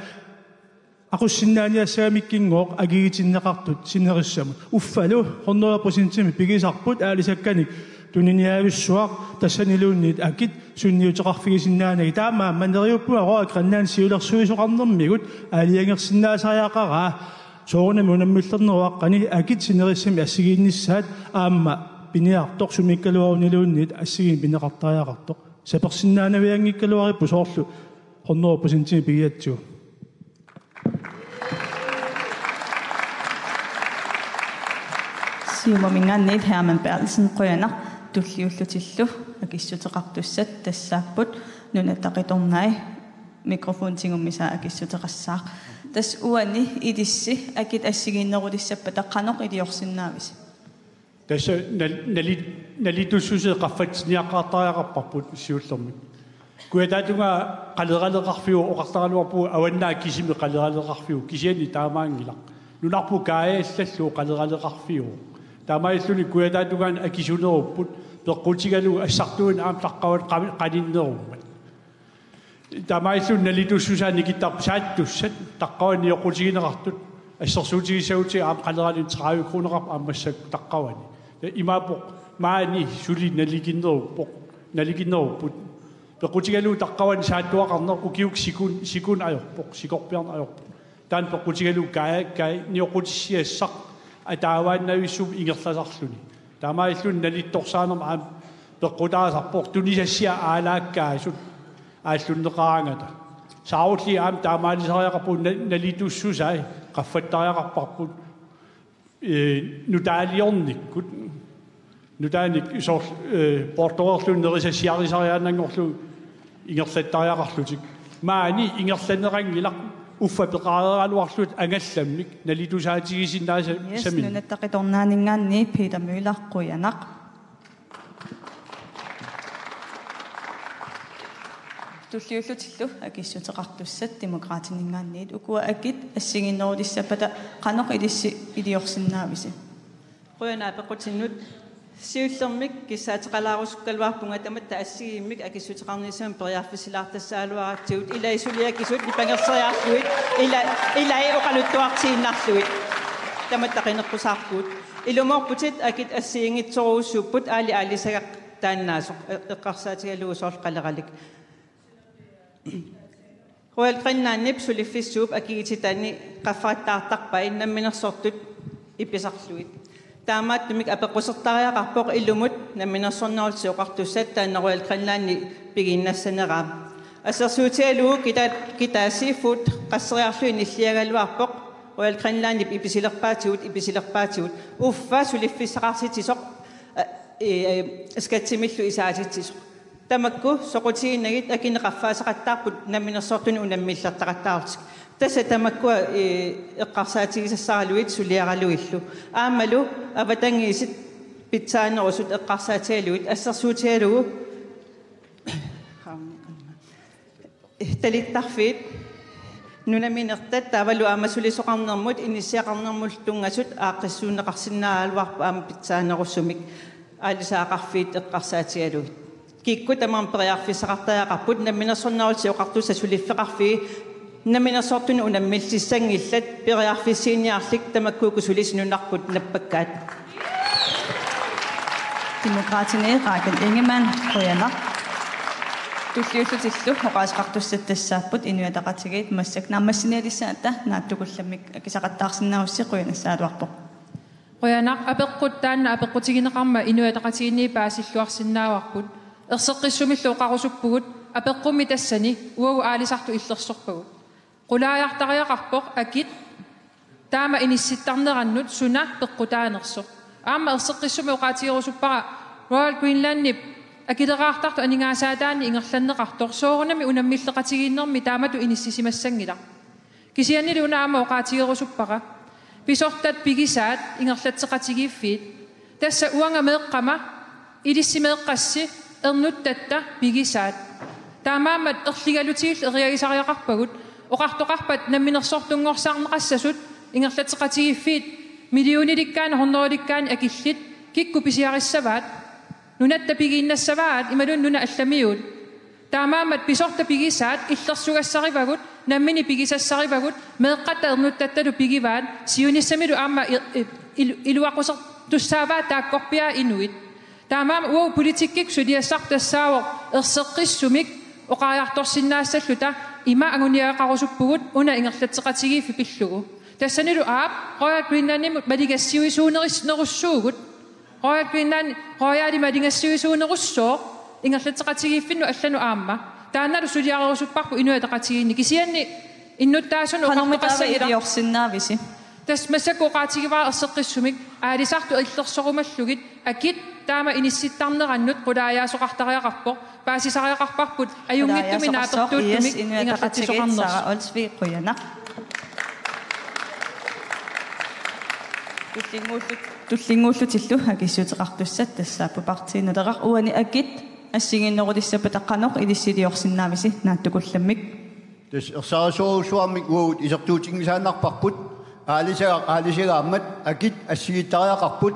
aqussиннааниассаамиккингооқ агигитиннеқартут синериссаму уффалу 100% пигисарпут аалисакканик туниниависсуақ тассанилуунниит акит сунниутеқарфигисиннаанаги таамаа манериуппуа Royal Grenlanni сиулерсуисоқарнэрмигут аалиангерсиннаасариақараа соорунами унаммиллернеруаққани акит синериссами ассигиинниссаат аама пиниартоқ сумиккалуарунилуунниит ассигин пинеқартариақартоқ саперсиннаанавиангиккалуариппу соорлу 100% пигиатсуу сиумамингаанниит Herman Bertelsen қуянақ туллиуллутиллу акиссутеқартуссат тассааппут нунатақиторнай микрофон тингуммисаа акиссутеқассаақ тас уани илисси акит ассигиннерулиссаппа таққаноқ илиорсиннаавис тасса налитуссусеэ қаффатсиниаққартариақарпарпут сиуллерми куятаатунга қалералеқарфиу оқартаралуарпу аваннаа кисими қалералеқарфиу кисиани таамаангила нунарпу кааяллаллуу қалералеқарфиу таамаиллуни куятаатугаан акисунеруппут пеққутигалу ассартуин аам таққават қалиннеруммат таамаиллун налитуссусаани киттарпу сааттуссат таққавани оқутигинеқартут ассерсуутигисагути аам қалералин 30 кронеқарп аамассак таққавани имаапоқ маани сули налигиннеруппут пеқутигалу таққавани сааттуақарнер укиук сикун ajorpoq сикорпиарна ajorpoq таан пеқутигалу каа ниоқутиссиассақ атаавааннависсум ингерласарлуни таамаиллун налитторсаанерма аам пеққутаасарпоқ тунисассиа аалааккаасут ааллуннеқарангата саулли аам таамаалисариақарпу налитуссусай qaffаттариақарпарпут нутаалиорниккут нутааник соор порторерлуннерисассиарисариаанангорлу ингерлаттариақарлутик маани ингерланерангилақ уффапеқарералуарлут ангалламмик налитусаатигисиннааса самин нунаттақиторнаанинггаанни Peter Müller қуянақ туллиуллутиллу акиссутеқартуссат демократинингаанниит укуа акит ассигиннерулиссаппата қаноқ илисси илиорсиннаависи қуянаа пеқутиннут сиуллермик киссаатеқалаарусуккалуарпунга таматта ассигииммик акиссутеқарнисаам периарфисилаартассаалуарактигут илаисулиакисут нипангерсериарлуит илаи оқалуттуартииннарлуит таматта қинеққусаарпут илуморпутит акит ассигингитсоруussupпут аали аалисагақ тааннаасоқ эққарсаатигалуусоорл қалералик Royal Grenlanni псулиффиссууп акигититаани qaffaattaartarpa innamminerssortut иписарлуит таамаат тумик апеқусертариақарпоқ илумут намминерсорнерулсиоқартуссат таанна Royal Grenlanni пигиннассанераа ассерсуутиалуу китаасифут qasseriarluin иллиагалуарпоқ Royal Grenlanni иписилерпаатигут уффа сулиффиссақарситисоқ скатсимиллу исаатитсисо тамакку соқутигиннагит акинеқарфаасақаттаарпут наминерсортуни унаммиллартақаттаарутик тасса тамаккуа эққарсаатигисассаралуит сулиаралуиллу аамалу аватангиисит питсаанерусут эққарсаатигалуит ассерсуутигалугу талиттарфит нунаминертат тавалу аамасулисоқарнермут иниссиақарнермул тунгасут ааққиссуунеқарсинааалуарпа аама питсаанеруссумик аалисаақарфит эққарсаатигалуит кикку тамам периарфисақартаяақарпут наминерсорнаарутиоқартуса сулиффеқарфи наминерсортуни унаммилсиссангиллат периарфиссииниарлик тамаккууку сулисинунарпут наппаккаат Demokraterne Rakel Ingemann, Rønner. Tulliullutillу hoqaasqartussattassaaput inuataqatigiit massaknaammassinalissaata naattukullamik akisaqattaarsinnarussiquyanassaaluarpoq. Rønner apeqquttaanna apeqqutigineqarma inuataqatiginni paasilluarsinnaauarput erseqqissumillu oqarusuppugut apeqqummi tassani uagu aalisartu illersorpagut. Qulaajartariaqarpoq akit taama inissittarnerannut suna peqqutaanersoq. Aama erseqqissumi oqaatigerusuppara Royal Greenlandnip akideraartartu aningaasaataan ingerlanneqartor soorunami unammilleqatigiinnermi taamatu inissisimassangila kisiannili unaama oqaatigerusuppara pisortat pigisaat ingerlatseqatigiiffiit tassa uanga meeqqama ilissimeeqqassi ernuttatta pigisaat taamaamat erligalutiil eriagisariaqarpagut oqartoqarpat namminersortungorsaarneqassasut ingerlatseqatigiiffiit miljoonilikkaan hornerulikkaan akillit kikku pisiarissavaat nunatta pigiinnassavaat imalun nuna allamiut taamaamat pisorta pigisaat illersugassarivagut nammini pigisassarivagut meeqqatta ernuttattalu pigivaat siunissamilu aamma iluaqusartussaavaa taakkorpia inuit taamaam uau politikkik sudiassartassaavoq erseqqissumik oqaajartorsinnaasalluta ima anguniaqarusuppugut una ingerlatseqatigiiffi pillugu tassanilu aap Royal Greenlandnimut maligassiuisuunerisnerussuugut Royal Greenland royaali maligassiuisuunerussoo ingerlatseqatigiiffinnu allanu aamma taannalu suliaqarusupparpu inuataqatigiinni kisianni innuttaasun oqartoqassaidiorsinnaavisi tas massakoqaatigivaa erseqqissumik aalisartu illersorumallugit akit taama inissittarnerannut qulaajaasuqartariaqarpoq paasisariaqarparput ajungittumi naapertuuttumik ingerlatsisoqarners olsvi quyana tullinguullutillu akissuuteqartussat tassaappu partiinereqar uani akit ассигиннерулиссапа таққанеқ илиссилиорсиннаависи нааттукулламмик тас ерсарисууусуармик уут исертуутингисааннарпарпут аалисагааммат акит ассигиттариақарпут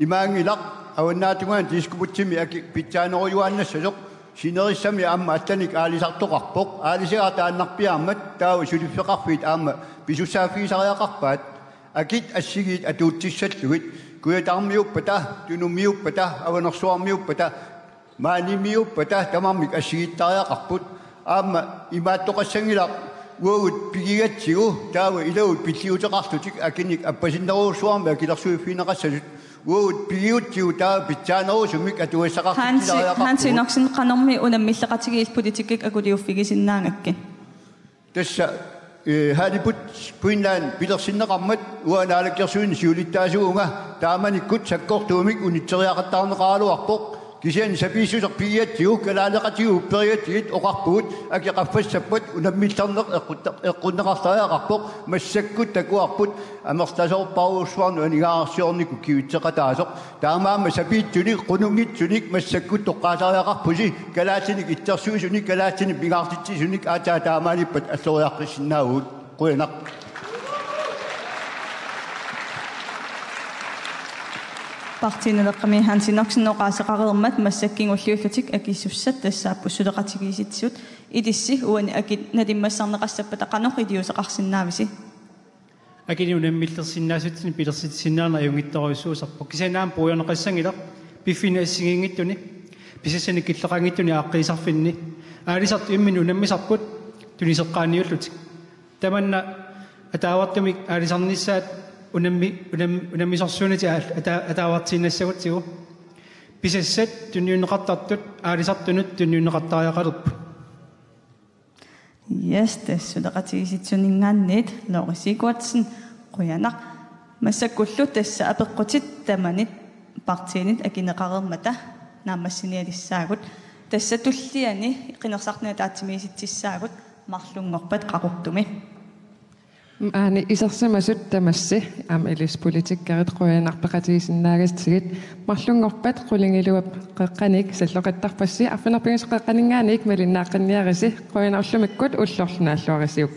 имаангилақ аваннаатугаан тискупутсими аки питсаанеруйуааннассасоқ синериссами аама аттаник аалисартоқарпоқ аалисагаатааннарпиааммат таава сулиффеқарфит аама писуссаафигисариақарпаат акит ассигиит атуутсиссаллугит куятаармиуппата тунуммиуппата аванерсуармиуппата maaнимиуппата тамармик ассигиттариақарпут аама имааттоқассангилақ уагут пигигатсигу таава илауут пиллиутеқарлутик акиник аппасиннеруусуарми акилерсуиффинеқассасут уагут пигиутсигу таава питсаанерусумик атуассақартитилариақарпут Hansi noksin qanormi unamмиллеқатигиил политиккик акулиуффигисиннаангакки тасса халипут Greenland пилерсиннеқармат уанаалаккерсуини сиулиттаасуунга тааманиккут саккортуумик унитсериақаттаарнеқаалуарпоқ кисиан сапиисусер пигиатсиу калаалеқатигу периатигит оқарпуут акиқарфассаппат унаммилларнеқ эққуннеқартариақарпоқ массаккут такуарпут амерласоорпаруусуарну анигаарсиорнику кивитсеқатаасоқ таамаама сапиитсуник қунунгитсуник массаккут тоққаасариақарпуси калаатиник итсерсуисуник калаатиник пигаартитсисуник аатаа таамааниппат аллориаққиссинаагуут қуянақ партинелеққами хансиноксинноқаасеқарермат массаккингуллиуллутик акиссуссат тассааппу сулеқатигиситсут илисси уани акит налиммассарнеқассаппа тақаноқ илиусеқарсинаависи акини унаммиллерсиннаасутсини пилерситсиннаана аюнгитторуйссуусарпо кисанаам пуйорнеқассангилақ пиффинассигингиттуни писассани киллеқангиттуни ааққисарфинни аалисарту иммин унаммисарпут тунисеққааниуллутик таманна атаавартумик аалисарниссаат унаммисорсуунати атаавартииннассагутсигу писассат тунниунеқартартут аалисартунут тунниунеқартариақалерпу Yes, тассулеқатигиситсунингаанниит лорисикуатсин қуянақ массаккуллу тасса апеққутит таманит партиинит акинеқарермата наамассиниалиссаагут тассатуллиани қинерсарнаа таатсимиситсissаагут марлунгорпат қақуртуми аани исерсамасут тамасси ам элис политиккарит қуянарпеқатигисиннаагастигит марлунгорпат қулингилуап қеққаник саллоқаттарпасси арфинарпигис қеққанингааник малиннааққинниариси қуянарлумиккут уллорлунааллуарисиук